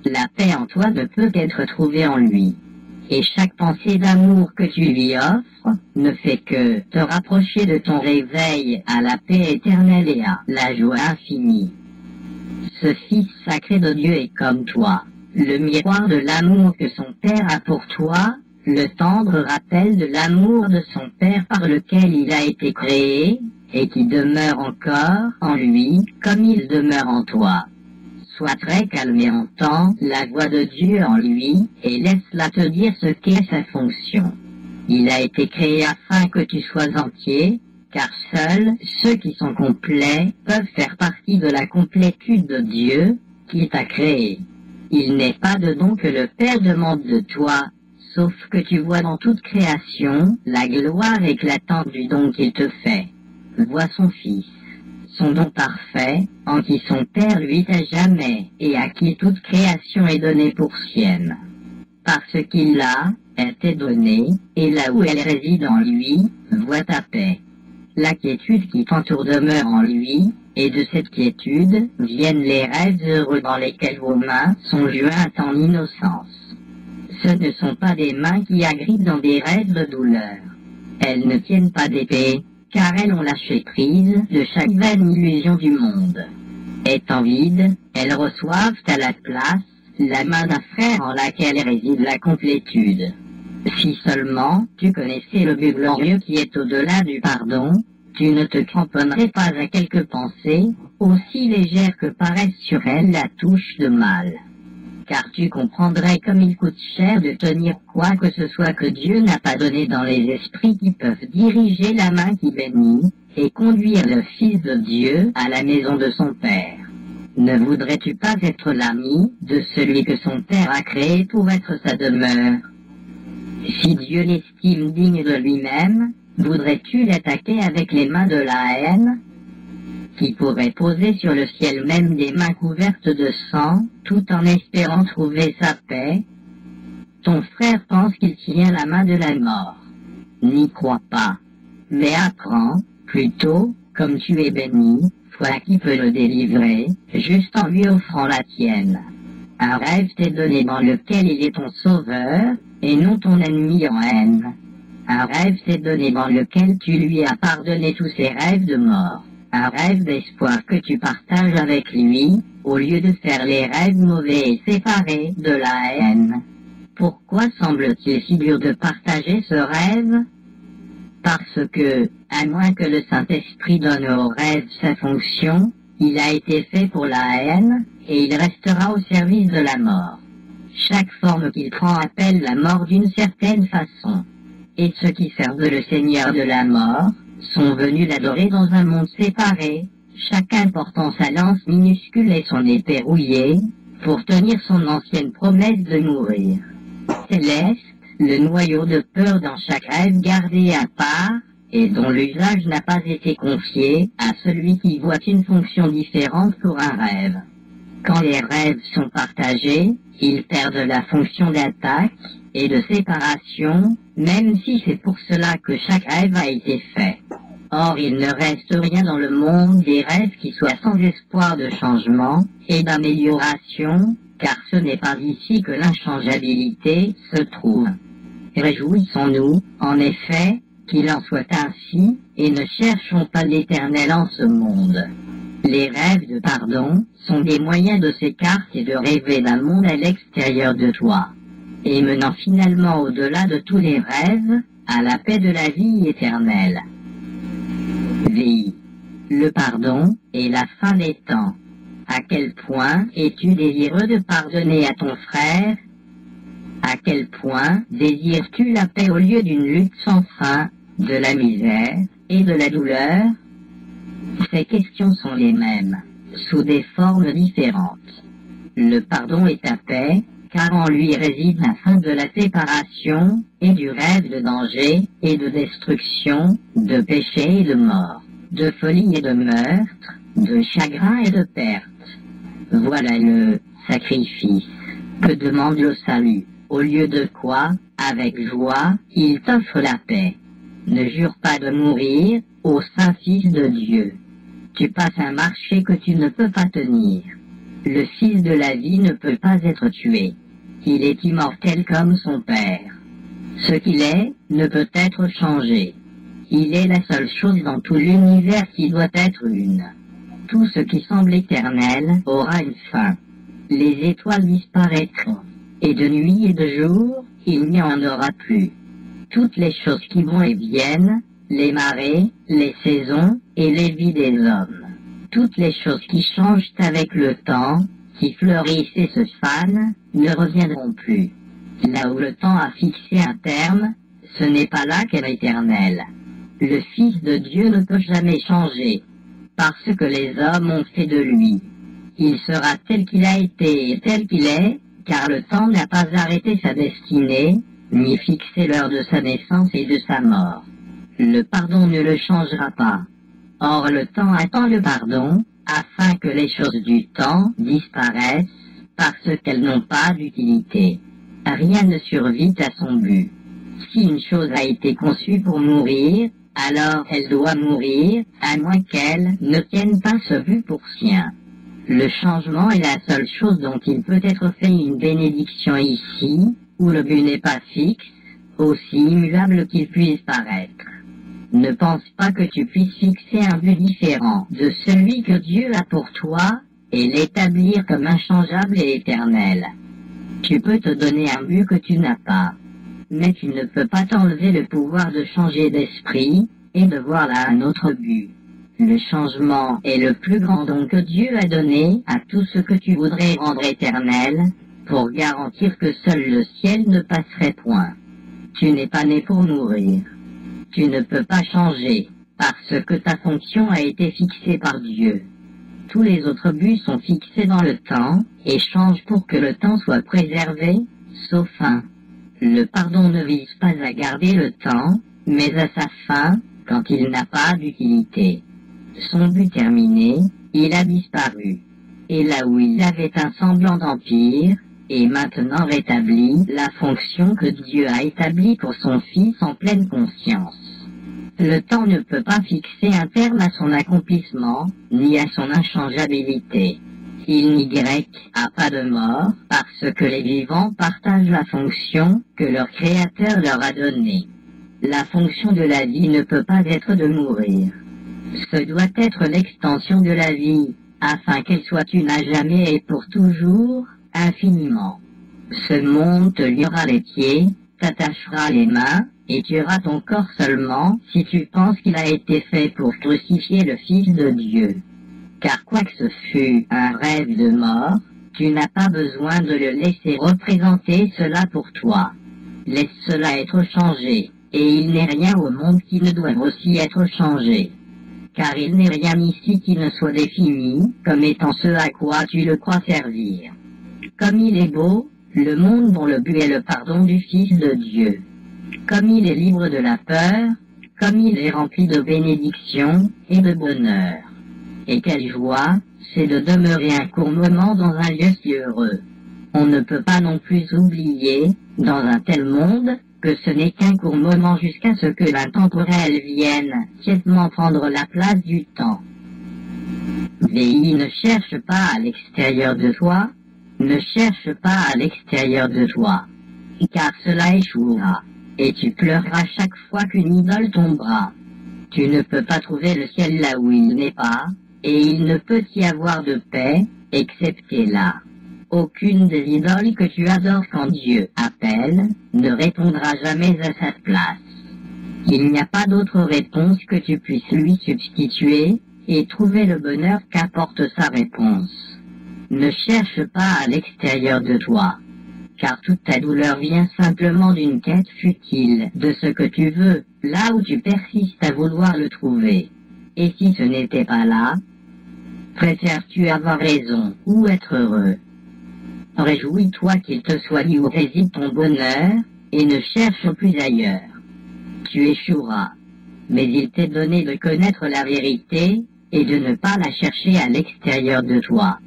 La paix en toi ne peut qu'être trouvée en lui. Et chaque pensée d'amour que tu lui offres ne fait que te rapprocher de ton réveil à la paix éternelle et à la joie infinie. Ce Fils sacré de Dieu est comme toi, le miroir de l'amour que son Père a pour toi, le tendre rappel de l'amour de son Père par lequel il a été créé, et qui demeure encore en lui comme il demeure en toi. Sois très calme et entends la voix de Dieu en lui, et laisse-la te dire ce qu'est sa fonction. Il a été créé afin que tu sois entier, car seuls ceux qui sont complets peuvent faire partie de la complétude de Dieu qui t'a créé. Il n'est pas de don que le Père demande de toi, sauf que tu vois dans toute création la gloire éclatante du don qu'il te fait. Vois son Fils, son don parfait, en qui son Père lui à jamais, et à qui toute création est donnée pour sienne. Parce qu'il l'a, elle t'est donnée, et là où elle réside en lui, vois ta paix. La quiétude qui t'entoure demeure en lui, et de cette quiétude viennent les rêves heureux dans lesquels vos mains sont jointes en innocence. Ce ne sont pas des mains qui agrippent dans des rêves de douleur. Elles ne tiennent pas d'épée, car elles ont lâché prise de chaque vaine illusion du monde. Étant vides, elles reçoivent à la place la main d'un frère en laquelle réside la complétude. Si seulement tu connaissais le but glorieux qui est au-delà du pardon, tu ne te cramponnerais pas à quelques pensées, aussi légères que paraissent sur elles la touche de mal. Car tu comprendrais comme il coûte cher de tenir quoi que ce soit que Dieu n'a pas donné dans les esprits qui peuvent diriger la main qui bénit, et conduire le Fils de Dieu à la maison de son Père. Ne voudrais-tu pas être l'ami de celui que son Père a créé pour être sa demeure? Si Dieu l'estime digne de lui-même, voudrais-tu l'attaquer avec les mains de la haine, qui pourrait poser sur le ciel même des mains couvertes de sang, tout en espérant trouver sa paix? Ton frère pense qu'il tient la main de la mort. N'y crois pas, mais apprends, plutôt, comme tu es béni, toi qui peux le délivrer, juste en lui offrant la tienne. Un rêve t'est donné dans lequel il est ton sauveur, et non ton ennemi en haine. Un rêve t'est donné dans lequel tu lui as pardonné tous ses rêves de mort. Un rêve d'espoir que tu partages avec lui, au lieu de faire les rêves mauvais et séparés de la haine. Pourquoi semble-t-il si dur de partager ce rêve? Parce que, à moins que le Saint-Esprit donne au rêve sa fonction, il a été fait pour la haine, et il restera au service de la mort. Chaque forme qu'il prend appelle la mort d'une certaine façon. Et ceux qui servent le Seigneur de la mort sont venus l'adorer dans un monde séparé, chacun portant sa lance minuscule et son épée rouillée, pour tenir son ancienne promesse de mourir. Céleste, le noyau de peur dans chaque rêve gardé à part, et dont l'usage n'a pas été confié à celui qui voit une fonction différente pour un rêve. Quand les rêves sont partagés, ils perdent la fonction d'attaque et de séparation, même si c'est pour cela que chaque rêve a été fait. Or, il ne reste rien dans le monde des rêves qui soit sans espoir de changement et d'amélioration, car ce n'est pas ici que l'inchangeabilité se trouve. Réjouissons-nous, en effet, qu'il en soit ainsi, et ne cherchons pas l'éternel en ce monde. Les rêves de pardon sont des moyens de s'écarter et de rêver d'un monde à l'extérieur de toi, et menant finalement au-delà de tous les rêves, à la paix de la vie éternelle. Vie. Le pardon est la fin des temps. À quel point es-tu désireux de pardonner à ton frère? À quel point désires-tu la paix au lieu d'une lutte sans fin, de la misère et de la douleur? Ces questions sont les mêmes, sous des formes différentes. Le pardon est ta paix, car en lui réside la fin de la séparation et du rêve de danger et de destruction, de péché et de mort, de folie et de meurtre, de chagrin et de perte. Voilà le sacrifice que demande le salut, au lieu de quoi, avec joie, il t'offre la paix. Ne jure pas de mourir, ô saint Fils de Dieu. Tu passes un marché que tu ne peux pas tenir. Le Fils de la vie ne peut pas être tué. Il est immortel comme son Père. Ce qu'il est ne peut être changé. Il est la seule chose dans tout l'univers qui doit être une. Tout ce qui semble éternel aura une fin. Les étoiles disparaîtront, et de nuit et de jour, il n'y en aura plus. Toutes les choses qui vont et viennent, les marées, les saisons et les vies des hommes. Toutes les choses qui changent avec le temps, qui fleurissent et se fanent, ne reviendront plus. Là où le temps a fixé un terme, ce n'est pas là qu'est l'éternel. Le Fils de Dieu ne peut jamais changer, parce que les hommes ont fait de lui. Il sera tel qu'il a été et tel qu'il est, car le temps n'a pas arrêté sa destinée, ni fixé l'heure de sa naissance et de sa mort. Le pardon ne le changera pas. Or le temps attend le pardon, afin que les choses du temps disparaissent, parce qu'elles n'ont pas d'utilité. Rien ne survit à son but. Si une chose a été conçue pour mourir, alors elle doit mourir, à moins qu'elle ne tienne pas ce but pour sien. Le changement est la seule chose dont il peut être fait une bénédiction ici, où le but n'est pas fixe, aussi immuable qu'il puisse paraître. Ne pense pas que tu puisses fixer un but différent de celui que Dieu a pour toi et l'établir comme inchangeable et éternel. Tu peux te donner un but que tu n'as pas, mais tu ne peux pas t'enlever le pouvoir de changer d'esprit et de voir là un autre but. Le changement est le plus grand don que Dieu a donné à tout ce que tu voudrais rendre éternel, pour garantir que seul le ciel ne passerait point. Tu n'es pas né pour mourir. Tu ne peux pas changer, parce que ta fonction a été fixée par Dieu. Tous les autres buts sont fixés dans le temps, et changent pour que le temps soit préservé, sauf un. Le pardon ne vise pas à garder le temps, mais à sa fin, quand il n'a pas d'utilité. Son but terminé, il a disparu. Et là où il avait un semblant d'empire, est maintenant rétabli la fonction que Dieu a établie pour son Fils en pleine conscience. Le temps ne peut pas fixer un terme à son accomplissement, ni à son inchangeabilité. Il n'y a pas de mort, parce que les vivants partagent la fonction que leur Créateur leur a donnée. La fonction de la vie ne peut pas être de mourir. Ce doit être l'extension de la vie, afin qu'elle soit une à jamais et pour toujours, infiniment. Ce monde te liera les pieds, t'attachera les mains, et tuera ton corps seulement si tu penses qu'il a été fait pour crucifier le Fils de Dieu. Car quoi que ce fût un rêve de mort, tu n'as pas besoin de le laisser représenter cela pour toi. Laisse cela être changé, et il n'est rien au monde qui ne doive aussi être changé. Car il n'est rien ici qui ne soit défini comme étant ce à quoi tu le crois servir. Comme il est beau, le monde dont le but est le pardon du Fils de Dieu. Comme il est libre de la peur, comme il est rempli de bénédictions et de bonheur. Et quelle joie, c'est de demeurer un court moment dans un lieu si heureux. On ne peut pas non plus oublier, dans un tel monde, que ce n'est qu'un court moment jusqu'à ce que l'intemporel vienne tièdement prendre la place du temps. VI ne cherche pas à l'extérieur de toi, ne cherche pas à l'extérieur de toi, car cela échouera, et tu pleureras chaque fois qu'une idole tombera. Tu ne peux pas trouver le ciel là où il n'est pas, et il ne peut y avoir de paix, excepté là. Aucune des idoles que tu adores quand Dieu appelle ne répondra jamais à sa place. Il n'y a pas d'autre réponse que tu puisses lui substituer et trouver le bonheur qu'apporte sa réponse. Ne cherche pas à l'extérieur de toi, car toute ta douleur vient simplement d'une quête futile de ce que tu veux, là où tu persistes à vouloir le trouver. Et si ce n'était pas là, préfères-tu avoir raison ou être heureux? Réjouis-toi qu'il te soit dit où réside ton bonheur, et ne cherche plus ailleurs. Tu échoueras, mais il t'est donné de connaître la vérité, et de ne pas la chercher à l'extérieur de toi.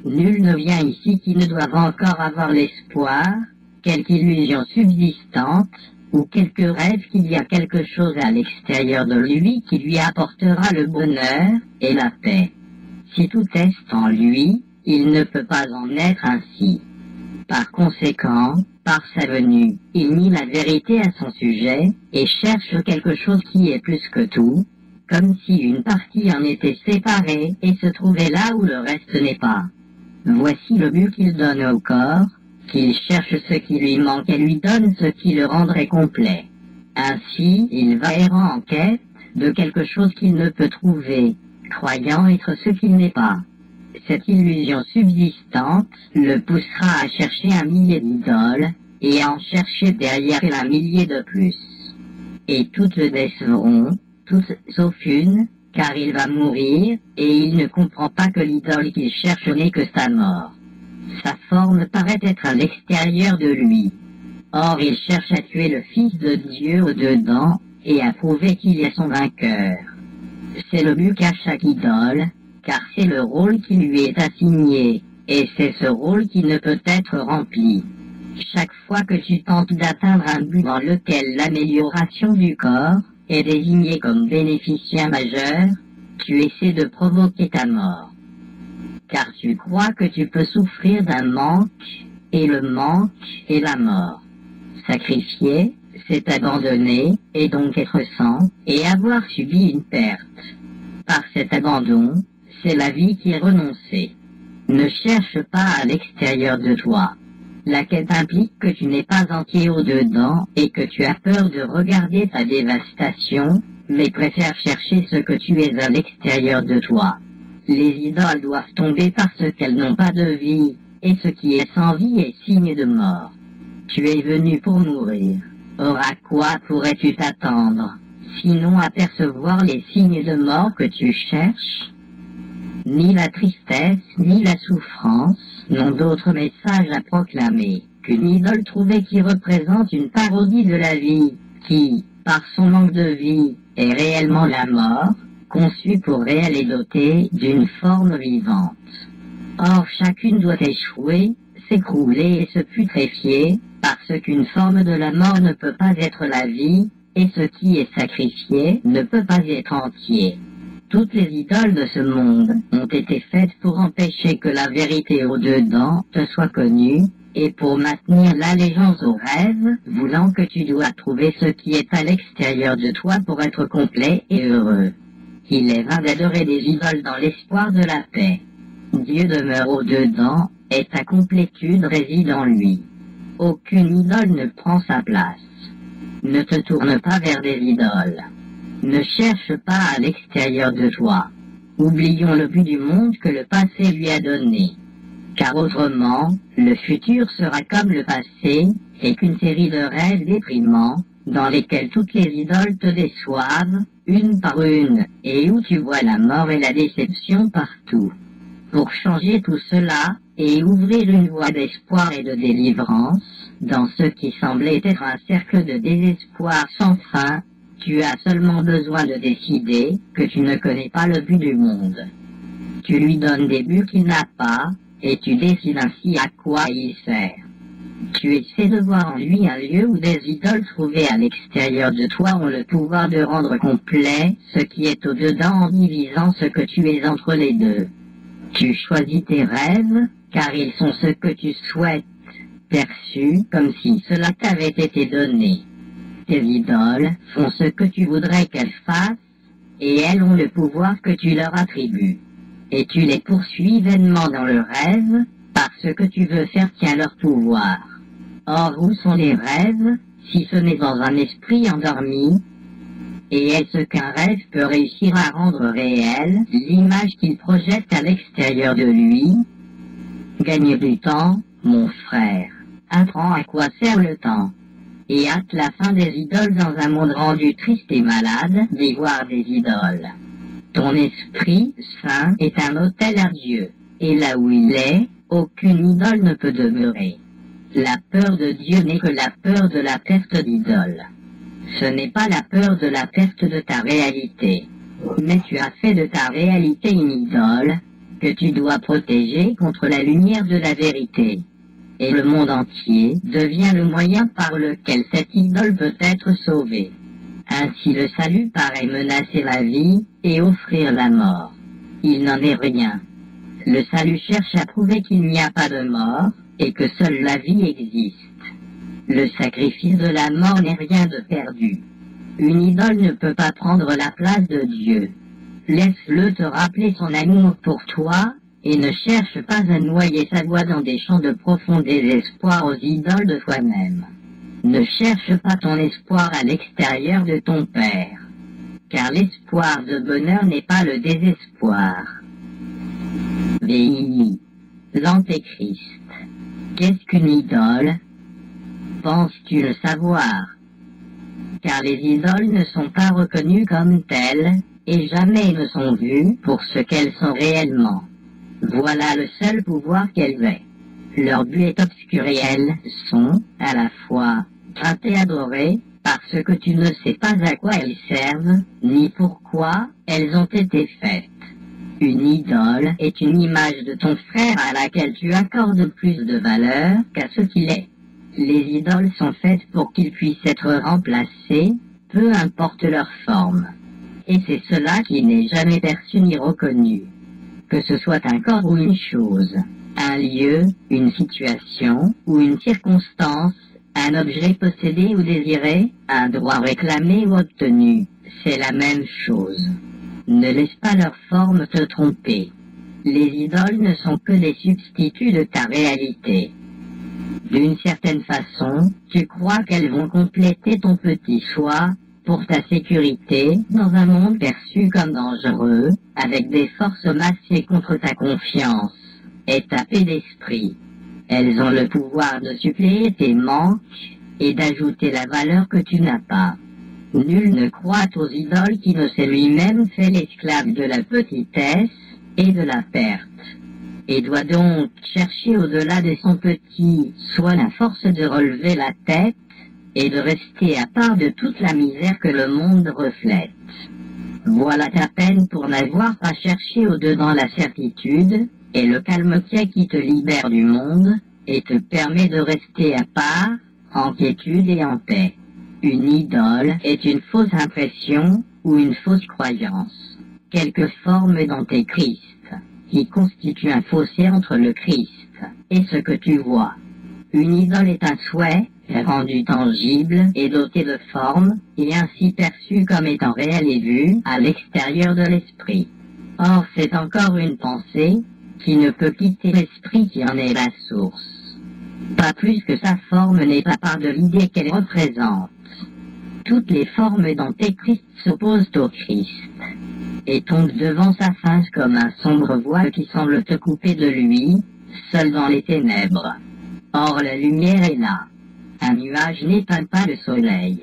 Nul ne vient ici qui ne doive encore avoir l'espoir, quelque illusion subsistante, ou quelque rêve qu'il y a quelque chose à l'extérieur de lui qui lui apportera le bonheur et la paix. Si tout est en lui, il ne peut pas en être ainsi. Par conséquent, par sa venue, il nie la vérité à son sujet, et cherche quelque chose qui est plus que tout, comme si une partie en était séparée et se trouvait là où le reste n'est pas. Voici le but qu'il donne au corps, qu'il cherche ce qui lui manque et lui donne ce qui le rendrait complet. Ainsi, il va errant en quête de quelque chose qu'il ne peut trouver, croyant être ce qu'il n'est pas. Cette illusion subsistante le poussera à chercher un millier d'idoles, et à en chercher derrière un millier de plus. Et toutes le décevront, toutes sauf une, car il va mourir, et il ne comprend pas que l'idole qu'il cherche n'est que sa mort. Sa forme paraît être à l'extérieur de lui. Or il cherche à tuer le Fils de Dieu au-dedans, et à prouver qu'il est son vainqueur. C'est le but qu'a chaque idole, car c'est le rôle qui lui est assigné, et c'est ce rôle qui ne peut être rempli. Chaque fois que tu tentes d'atteindre un but dans lequel l'amélioration du corps est désignée comme bénéficien majeur, tu essaies de provoquer ta mort. Car tu crois que tu peux souffrir d'un manque, et le manque est la mort. Sacrifier, c'est abandonner, et donc être sans, et avoir subi une perte. Par cet abandon, c'est la vie qui est renoncée. Ne cherche pas à l'extérieur de toi. La quête implique que tu n'es pas entier au-dedans et que tu as peur de regarder ta dévastation, mais préfères chercher ce que tu es à l'extérieur de toi. Les idoles doivent tomber parce qu'elles n'ont pas de vie, et ce qui est sans vie est signe de mort. Tu es venu pour mourir. Or à quoi pourrais-tu t'attendre, sinon à percevoir les signes de mort que tu cherches? Ni la tristesse, ni la souffrance n'ont d'autre message à proclamer qu'une idole trouvée qui représente une parodie de la vie, qui, par son manque de vie, est réellement la mort, conçue pour réelle et dotée d'une forme vivante. Or chacune doit échouer, s'écrouler et se putréfier, parce qu'une forme de la mort ne peut pas être la vie, et ce qui est sacrifié ne peut pas être entier. Toutes les idoles de ce monde ont été faites pour empêcher que la vérité au-dedans te soit connue, et pour maintenir l'allégeance au rêve, voulant que tu dois trouver ce qui est à l'extérieur de toi pour être complet et heureux. Il est vain d'adorer des idoles dans l'espoir de la paix. Dieu demeure au-dedans, et ta complétude réside en lui. Aucune idole ne prend sa place. Ne te tourne pas vers des idoles. Ne cherche pas à l'extérieur de toi. Oublions le but du monde que le passé lui a donné. Car autrement, le futur sera comme le passé, et qu'une série de rêves déprimants, dans lesquels toutes les idoles te déçoivent, une par une, et où tu vois la mort et la déception partout. Pour changer tout cela, et ouvrir une voie d'espoir et de délivrance, dans ce qui semblait être un cercle de désespoir sans fin, tu as seulement besoin de décider que tu ne connais pas le but du monde. tu lui donnes des buts qu'il n'a pas, et tu décides ainsi à quoi il sert. Tu essaies de voir en lui un lieu où des idoles trouvées à l'extérieur de toi ont le pouvoir de rendre complet ce qui est au-dedans en divisant ce que tu es entre les deux. Tu choisis tes rêves, car ils sont ce que tu souhaites, perçus comme si cela t'avait été donné. Tes idoles font ce que tu voudrais qu'elles fassent, et elles ont le pouvoir que tu leur attribues. Et tu les poursuis vainement dans le rêve, parce que tu veux faire tien leur pouvoir. Or où sont les rêves, si ce n'est dans un esprit endormi? Et est-ce qu'un rêve peut réussir à rendre réelle l'image qu'il projette à l'extérieur de lui? Gagne du temps, mon frère. Apprends à quoi sert le temps. Et hâte la fin des idoles dans un monde rendu triste et malade d'y voir des idoles. Ton esprit saint est un autel à Dieu, et là où il est, aucune idole ne peut demeurer. La peur de Dieu n'est que la peur de la perte d'idole. Ce n'est pas la peur de la perte de ta réalité, mais tu as fait de ta réalité une idole, que tu dois protéger contre la lumière de la vérité. Et le monde entier devient le moyen par lequel cette idole peut être sauvée. Ainsi le salut paraît menacer la vie et offrir la mort. Il n'en est rien. Le salut cherche à prouver qu'il n'y a pas de mort et que seule la vie existe. Le sacrifice de la mort n'est rien de perdu. Une idole ne peut pas prendre la place de Dieu. Laisse-le te rappeler son amour pour toi et ne cherche pas à noyer sa voix dans des champs de profond désespoir aux idoles de toi-même. Ne cherche pas ton espoir à l'extérieur de ton Père, car l'espoir de bonheur n'est pas le désespoir. VII. L'Antéchrist. Qu'est-ce qu'une idole? Penses-tu le savoir? Car les idoles ne sont pas reconnues comme telles, et jamais ne sont vues pour ce qu'elles sont réellement. Voilà le seul pouvoir qu'elles aient. Leur but est obscur et elles sont, à la fois, craintes et adorées, parce que tu ne sais pas à quoi elles servent, ni pourquoi elles ont été faites. Une idole est une image de ton frère à laquelle tu accordes plus de valeur qu'à ce qu'il est. Les idoles sont faites pour qu'ils puissent être remplacés, peu importe leur forme. Et c'est cela qui n'est jamais perçu ni reconnu. Que ce soit un corps ou une chose, un lieu, une situation ou une circonstance, un objet possédé ou désiré, un droit réclamé ou obtenu, c'est la même chose. Ne laisse pas leur forme te tromper. Les idoles ne sont que des substituts de ta réalité. D'une certaine façon, tu crois qu'elles vont compléter ton petit choix pour ta sécurité dans un monde perçu comme dangereux, avec des forces massées contre ta confiance et ta paix d'esprit. Elles ont le pouvoir de suppléer tes manques et d'ajouter la valeur que tu n'as pas. Nul ne croit aux idoles qui ne s'est lui-même fait l'esclave de la petitesse et de la perte, et doit donc chercher au-delà de son petit, soit la force de relever la tête et de rester à part de toute la misère que le monde reflète. Voilà ta peine pour n'avoir pas cherché au-dedans la certitude et le calme qui te libère du monde et te permet de rester à part, en quiétude et en paix. Une idole est une fausse impression ou une fausse croyance, quelque forme d'antéchrist, qui constitue un fossé entre le Christ et ce que tu vois. Une idole est un souhait, rendu tangible et doté de forme, et ainsi perçu comme étant réel et vu à l'extérieur de l'esprit. Or c'est encore une pensée qui ne peut quitter l'esprit qui en est la source. Pas plus que sa forme n'est pas part de l'idée qu'elle représente. Toutes les formes d'antéchrist s'opposent au Christ, et tombent devant sa face comme un sombre voile qui semble te couper de lui, seul dans les ténèbres. Or la lumière est là. Un nuage n'éteint pas le soleil.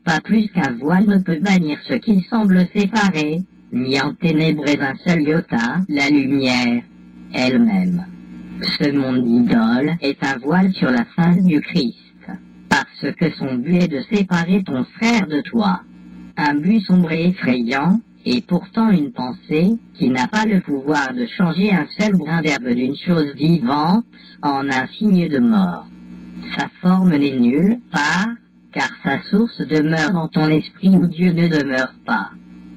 Pas plus qu'un voile ne peut bannir ce qui semble séparer, ni enténébrer d'un seul iota la lumière elle-même. Ce monde d'idole est un voile sur la face du Christ, parce que son but est de séparer ton frère de toi. Un but sombre et effrayant, et pourtant une pensée qui n'a pas le pouvoir de changer un seul brin d'herbe d'une chose vivante en un signe de mort. Sa forme n'est nulle part, car sa source demeure dans ton esprit où Dieu ne demeure pas.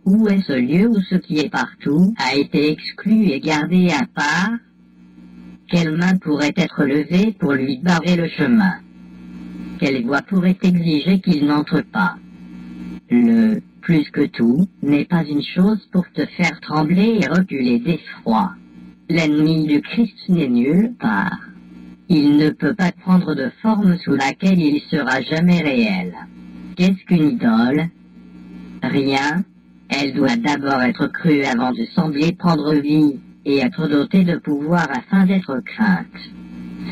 Où est ce lieu où ce qui est partout a été exclu et gardé à part? Quelle main pourrait être levée pour lui barrer le chemin? Quelle voix pourrait exiger qu'il n'entre pas? Le « plus que tout » n'est pas une chose pour te faire trembler et reculer d'effroi. L'ennemi du Christ n'est nulle part. Il ne peut pas prendre de forme sous laquelle il sera jamais réel. Qu'est-ce qu'une idole? Rien. Elle doit d'abord être crue avant de sembler prendre vie et être dotée de pouvoir afin d'être crainte.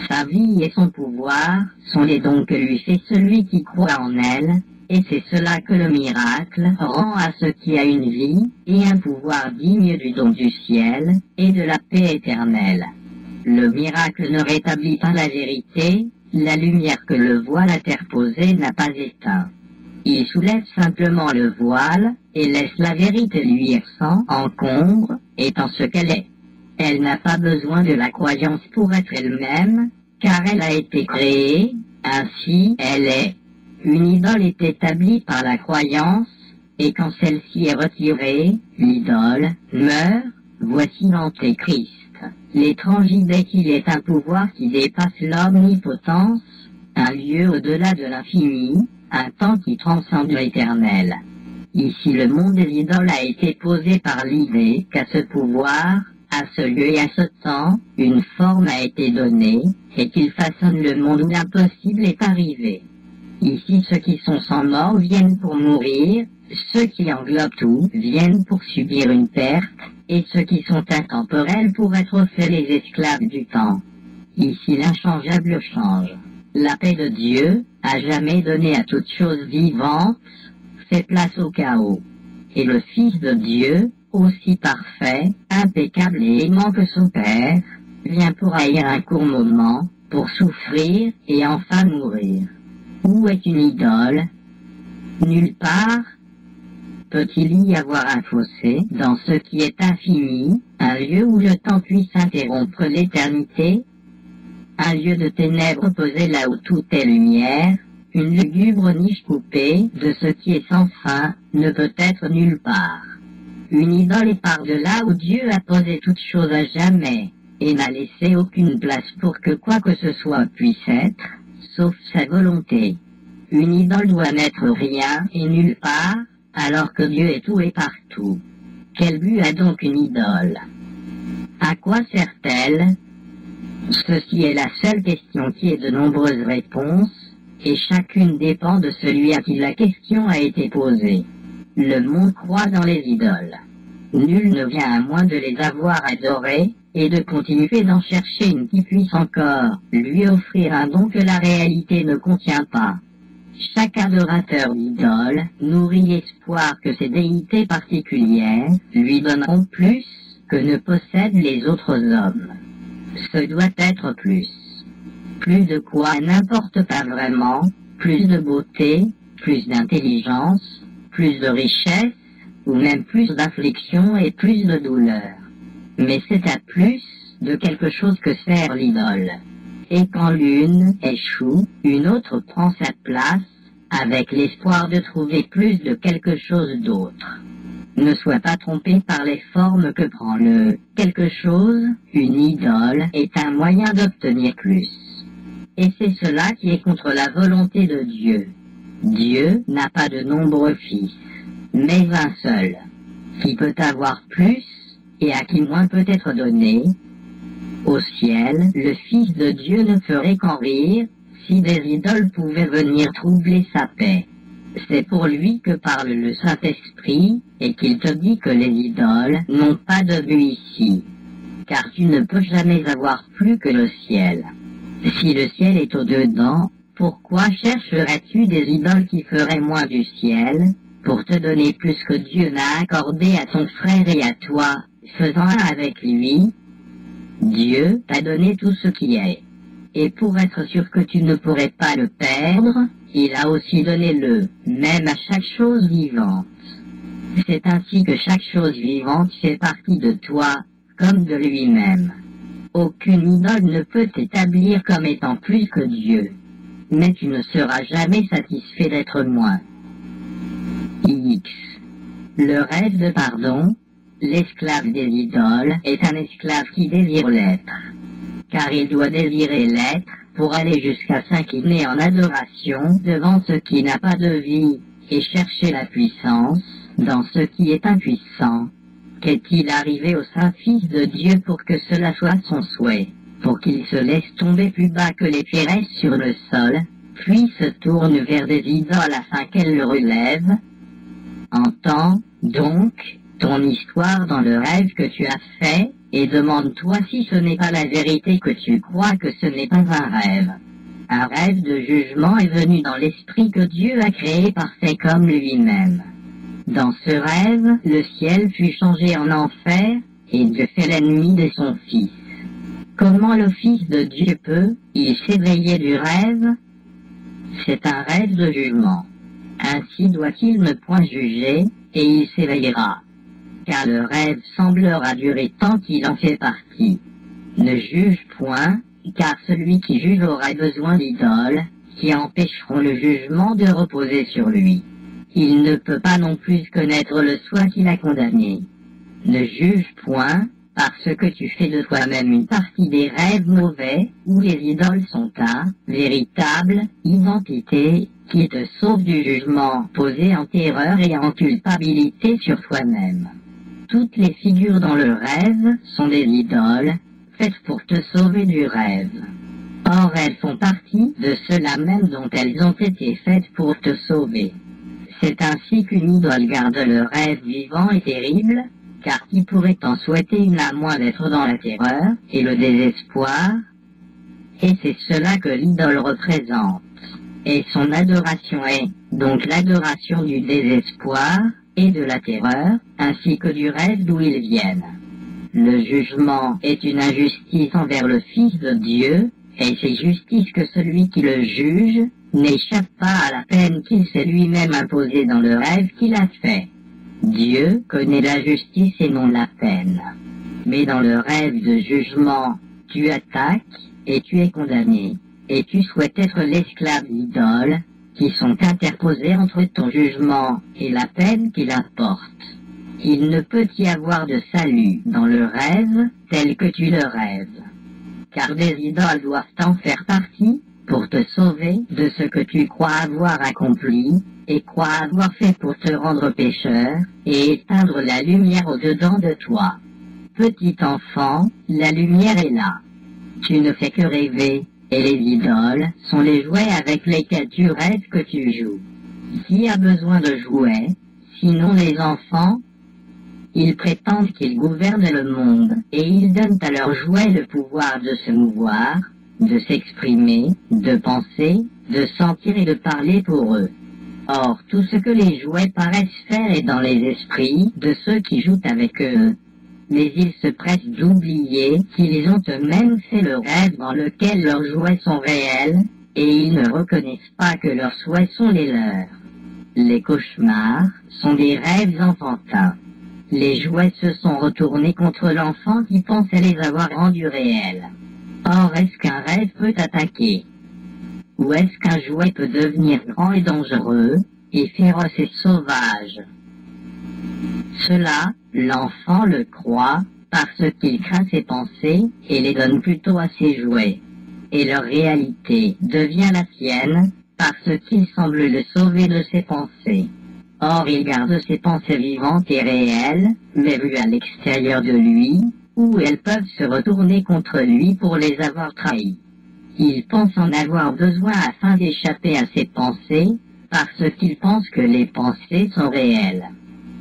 Sa vie et son pouvoir sont les dons que lui fait celui qui croit en elle, et c'est cela que le miracle rend à ce qui a une vie et un pouvoir digne du don du ciel et de la paix éternelle. Le miracle ne rétablit pas la vérité, la lumière que le voile interposé n'a pas éteint. Il soulève simplement le voile et laisse la vérité luire sans encombre, étant ce qu'elle est. Elle n'a pas besoin de la croyance pour être elle-même, car elle a été créée, ainsi elle est. Une idole est établie par la croyance, et quand celle-ci est retirée, l'idole meurt. Voici l'antéchrist. L'étrange idée qu'il est un pouvoir qui dépasse l'omnipotence, un lieu au-delà de l'infini, un temps qui transcende l'éternel. Ici le monde des idoles a été posé par l'idée qu'à ce pouvoir, à ce lieu et à ce temps, une forme a été donnée, et qu'il façonne le monde où l'impossible est arrivé. Ici ceux qui sont sans mort viennent pour mourir, ceux qui englobent tout viennent pour subir une perte, et ceux qui sont intemporels pour être faits les esclaves du temps. Ici l'inchangeable change. La paix de Dieu, à jamais donnée à toute chose vivante, fait place au chaos. Et le Fils de Dieu, aussi parfait, impeccable et aimant que son Père, vient pour haïr un court moment, pour souffrir et enfin mourir. Où est une idole? Nulle part. Peut-il y avoir un fossé dans ce qui est infini, un lieu où le temps puisse interrompre l'éternité? Un lieu de ténèbres posé là où tout est lumière, une lugubre niche coupée de ce qui est sans fin, ne peut être nulle part. Une idole est par-delà où Dieu a posé toute chose à jamais, et n'a laissé aucune place pour que quoi que ce soit puisse être, sauf sa volonté. Une idole doit n'être rien et nulle part, alors que Dieu est tout et partout. Quel but a donc une idole? À quoi sert-elle? Ceci est la seule question qui ait de nombreuses réponses, et chacune dépend de celui à qui la question a été posée. Le monde croit dans les idoles. Nul ne vient à moins de les avoir adorées, et de continuer d'en chercher une qui puisse encore lui offrir un don que la réalité ne contient pas. Chaque adorateur d'idole nourrit l'espoir que ces déités particulières lui donneront plus que ne possèdent les autres hommes. Ce doit être plus. Plus de quoi n'importe pas vraiment, plus de beauté, plus d'intelligence, plus de richesse, ou même plus d'affliction et plus de douleur. Mais c'est à plus de quelque chose que sert l'idole. Et quand l'une échoue, une autre prend sa place, avec l'espoir de trouver plus de quelque chose d'autre. Ne sois pas trompé par les formes que prend le quelque chose, une idole est un moyen d'obtenir plus. Et c'est cela qui est contre la volonté de Dieu. Dieu n'a pas de nombreux fils, mais un seul, qui peut avoir plus et à qui moins peut être donné. Au ciel, le Fils de Dieu ne ferait qu'en rire si des idoles pouvaient venir troubler sa paix. C'est pour lui que parle le Saint-Esprit et qu'il te dit que les idoles n'ont pas de but ici, car tu ne peux jamais avoir plus que le ciel. Si le ciel est au-dedans, pourquoi chercherais-tu des idoles qui feraient moins du ciel, pour te donner plus que Dieu n'a accordé à ton frère et à toi, faisant un avec lui? Dieu t'a donné tout ce qui est. Et pour être sûr que tu ne pourrais pas le perdre, il a aussi donné le même à chaque chose vivante. C'est ainsi que chaque chose vivante fait partie de toi, comme de lui-même. Aucune idole ne peut t'établir comme étant plus que Dieu. Mais tu ne seras jamais satisfait d'être moins. X. Le rêve de pardon, l'esclave des idoles, est un esclave qui désire l'être. Car il doit désirer l'être pour aller jusqu'à s'incliner en adoration devant ce qui n'a pas de vie et chercher la puissance dans ce qui est impuissant. Qu'est-il arrivé au Saint-Fils de Dieu pour que cela soit son souhait, pour qu'il se laisse tomber plus bas que les pieds restent sur le sol, puis se tourne vers des idoles afin qu'elles le relèvent? Entends, donc, ton histoire dans le rêve que tu as fait, et demande-toi si ce n'est pas la vérité que tu crois que ce n'est pas un rêve. Un rêve de jugement est venu dans l'esprit que Dieu a créé parfait comme lui-même. Dans ce rêve, le ciel fut changé en enfer, et Dieu fait l'ennemi de son Fils. Comment le Fils de Dieu peut-il s'éveiller du rêve? C'est un rêve de jugement. Ainsi doit-il ne point juger, et il s'éveillera. Car le rêve semblera durer tant qu'il en fait partie. Ne juge point, car celui qui juge aura besoin d'idoles, qui empêcheront le jugement de reposer sur lui. Il ne peut pas non plus connaître le soi qu'il a condamné. Ne juge point, parce que tu fais de toi-même une partie des rêves mauvais, où les idoles sont ta véritable identité, qui te sauve du jugement posé en terreur et en culpabilité sur toi-même. Toutes les figures dans le rêve sont des idoles, faites pour te sauver du rêve. Or elles font partie de cela même dont elles ont été faites pour te sauver. C'est ainsi qu'une idole garde le rêve vivant et terrible, car qui pourrait en souhaiter une à moins d'être dans la terreur et le désespoir? Et c'est cela que l'idole représente. Et son adoration est donc l'adoration du désespoir et de la terreur, ainsi que du rêve d'où ils viennent. Le jugement est une injustice envers le Fils de Dieu, et c'est justice que celui qui le juge n'échappe pas à la peine qu'il s'est lui-même imposée dans le rêve qu'il a fait. Dieu connaît la justice et non la peine. Mais dans le rêve de jugement, tu attaques et tu es condamné, et tu souhaites être l'esclave d'idoles qui sont interposées entre ton jugement et la peine qu'il apporte. Il ne peut y avoir de salut dans le rêve tel que tu le rêves, car des idoles doivent en faire partie pour te sauver de ce que tu crois avoir accompli et crois avoir fait pour te rendre pécheur et éteindre la lumière au-dedans de toi. Petit enfant, la lumière est là. Tu ne fais que rêver, et les idoles sont les jouets avec lesquels tu rêves que tu joues. Qui a besoin de jouets, sinon les enfants? Ils prétendent qu'ils gouvernent le monde, et ils donnent à leurs jouets le pouvoir de se mouvoir, de s'exprimer, de penser, de sentir et de parler pour eux. Or, tout ce que les jouets paraissent faire est dans les esprits de ceux qui jouent avec eux. Mais ils se pressent d'oublier qu'ils ont eux-mêmes fait le rêve dans lequel leurs jouets sont réels, et ils ne reconnaissent pas que leurs souhaits sont les leurs. Les cauchemars sont des rêves enfantins. Les jouets se sont retournés contre l'enfant qui pensait les avoir rendus réels. Or, est-ce qu'un rêve peut attaquer? Ou est-ce qu'un jouet peut devenir grand et dangereux, et féroce et sauvage? Cela, l'enfant le croit, parce qu'il craint ses pensées et les donne plutôt à ses jouets. Et leur réalité devient la sienne, parce qu'il semble le sauver de ses pensées. Or il garde ses pensées vivantes et réelles, mais vues à l'extérieur de lui, où elles peuvent se retourner contre lui pour les avoir trahis. Il pense en avoir besoin afin d'échapper à ses pensées, parce qu'il pense que les pensées sont réelles.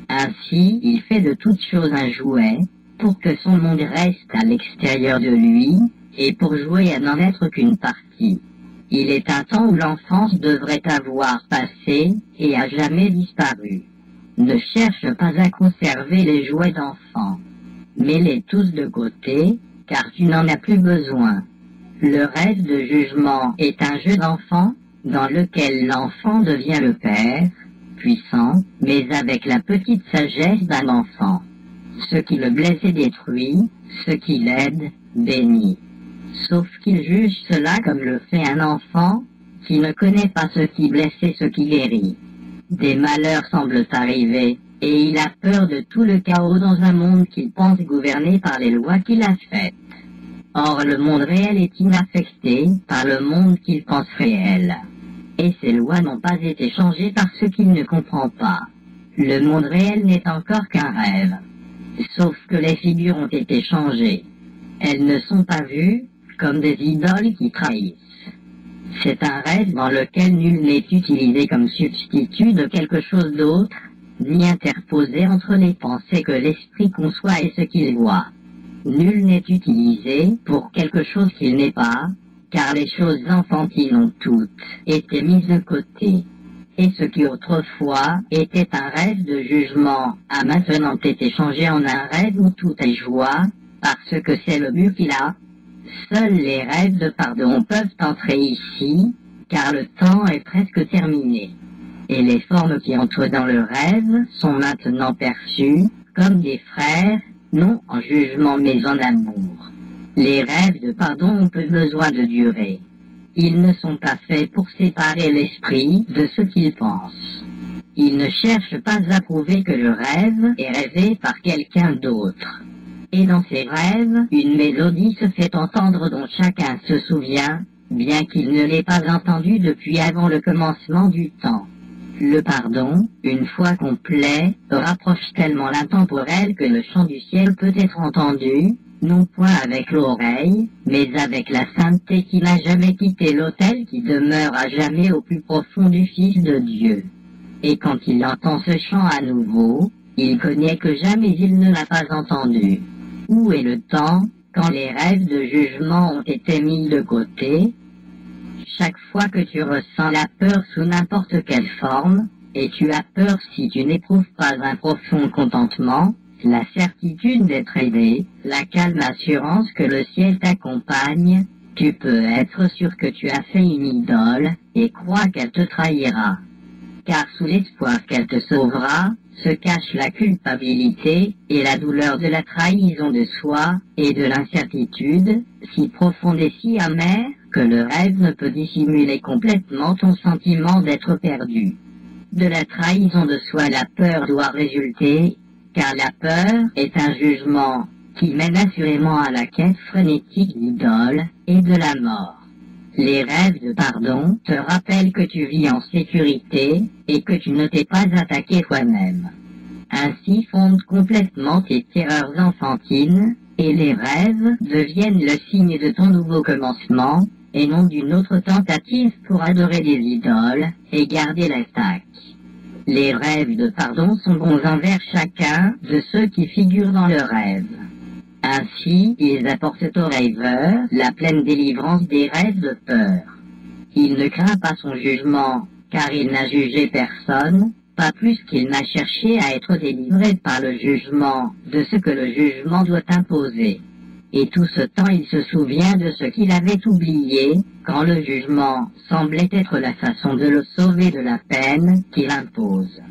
Ainsi, il fait de toutes choses un jouet, pour que son monde reste à l'extérieur de lui, et pour jouer à n'en être qu'une partie. Il est un temps où l'enfance devrait avoir passé et a jamais disparu. Ne cherche pas à conserver les jouets d'enfant. Mets-les tous de côté, car tu n'en as plus besoin. Le rêve de jugement est un jeu d'enfant, dans lequel l'enfant devient le père, puissant, mais avec la petite sagesse d'un enfant. Ce qui le blesse est détruit, ce qui l'aide, béni. Sauf qu'il juge cela comme le fait un enfant, qui ne connaît pas ce qui blesse et ce qui guérit. Des malheurs semblent arriver, et il a peur de tout le chaos dans un monde qu'il pense gouverné par les lois qu'il a faites. Or le monde réel est inaffecté par le monde qu'il pense réel. Et ces lois n'ont pas été changées par ce qu'il ne comprend pas. Le monde réel n'est encore qu'un rêve. Sauf que les figures ont été changées. Elles ne sont pas vues comme des idoles qui trahissent. C'est un rêve dans lequel nul n'est utilisé comme substitut de quelque chose d'autre, ni interposé entre les pensées que l'esprit conçoit et ce qu'il voit. Nul n'est utilisé pour quelque chose qu'il n'est pas, car les choses enfantines ont toutes été mises de côté. Et ce qui autrefois était un rêve de jugement a maintenant été changé en un rêve où tout est joie, parce que c'est le but qu'il a. Seuls les rêves de pardon peuvent entrer ici, car le temps est presque terminé. Et les formes qui entrent dans le rêve sont maintenant perçues comme des frères, non en jugement mais en amour. Les rêves de pardon ont peu besoin de durée. Ils ne sont pas faits pour séparer l'esprit de ce qu'il pense. Ils ne cherchent pas à prouver que le rêve est rêvé par quelqu'un d'autre. Et dans ces rêves, une mélodie se fait entendre dont chacun se souvient, bien qu'il ne l'ait pas entendue depuis avant le commencement du temps. Le pardon, une fois complet, rapproche tellement l'intemporel que le chant du ciel peut être entendu, non point avec l'oreille, mais avec la sainteté qui n'a jamais quitté l'autel qui demeure à jamais au plus profond du Fils de Dieu. Et quand il entend ce chant à nouveau, il connaît que jamais il ne l'a pas entendu. Où est le temps, quand les rêves de jugement ont été mis de côté? Chaque fois que tu ressens la peur sous n'importe quelle forme, et tu as peur si tu n'éprouves pas un profond contentement, la certitude d'être aidé, la calme assurance que le ciel t'accompagne, tu peux être sûr que tu as fait une idole, et crois qu'elle te trahira. Car sous l'espoir qu'elle te sauvera, se cache la culpabilité et la douleur de la trahison de soi et de l'incertitude, si profonde et si amère, que le rêve ne peut dissimuler complètement ton sentiment d'être perdu. De la trahison de soi la peur doit résulter, car la peur est un jugement qui mène assurément à la quête frénétique d'idole et de la mort. Les rêves de pardon te rappellent que tu vis en sécurité et que tu ne t'es pas attaqué toi-même. Ainsi fondent complètement tes terreurs enfantines, et les rêves deviennent le signe de ton nouveau commencement, et non d'une autre tentative pour adorer les idoles et garder l'attaque. Les rêves de pardon sont bons envers chacun de ceux qui figurent dans le rêve. Ainsi, ils apportent au rêveur la pleine délivrance des rêves de peur. Il ne craint pas son jugement, car il n'a jugé personne, pas plus qu'il n'a cherché à être délivré par le jugement de ce que le jugement doit imposer. Et tout ce temps il se souvient de ce qu'il avait oublié, quand le jugement semblait être la façon de le sauver de la peine qu'il impose.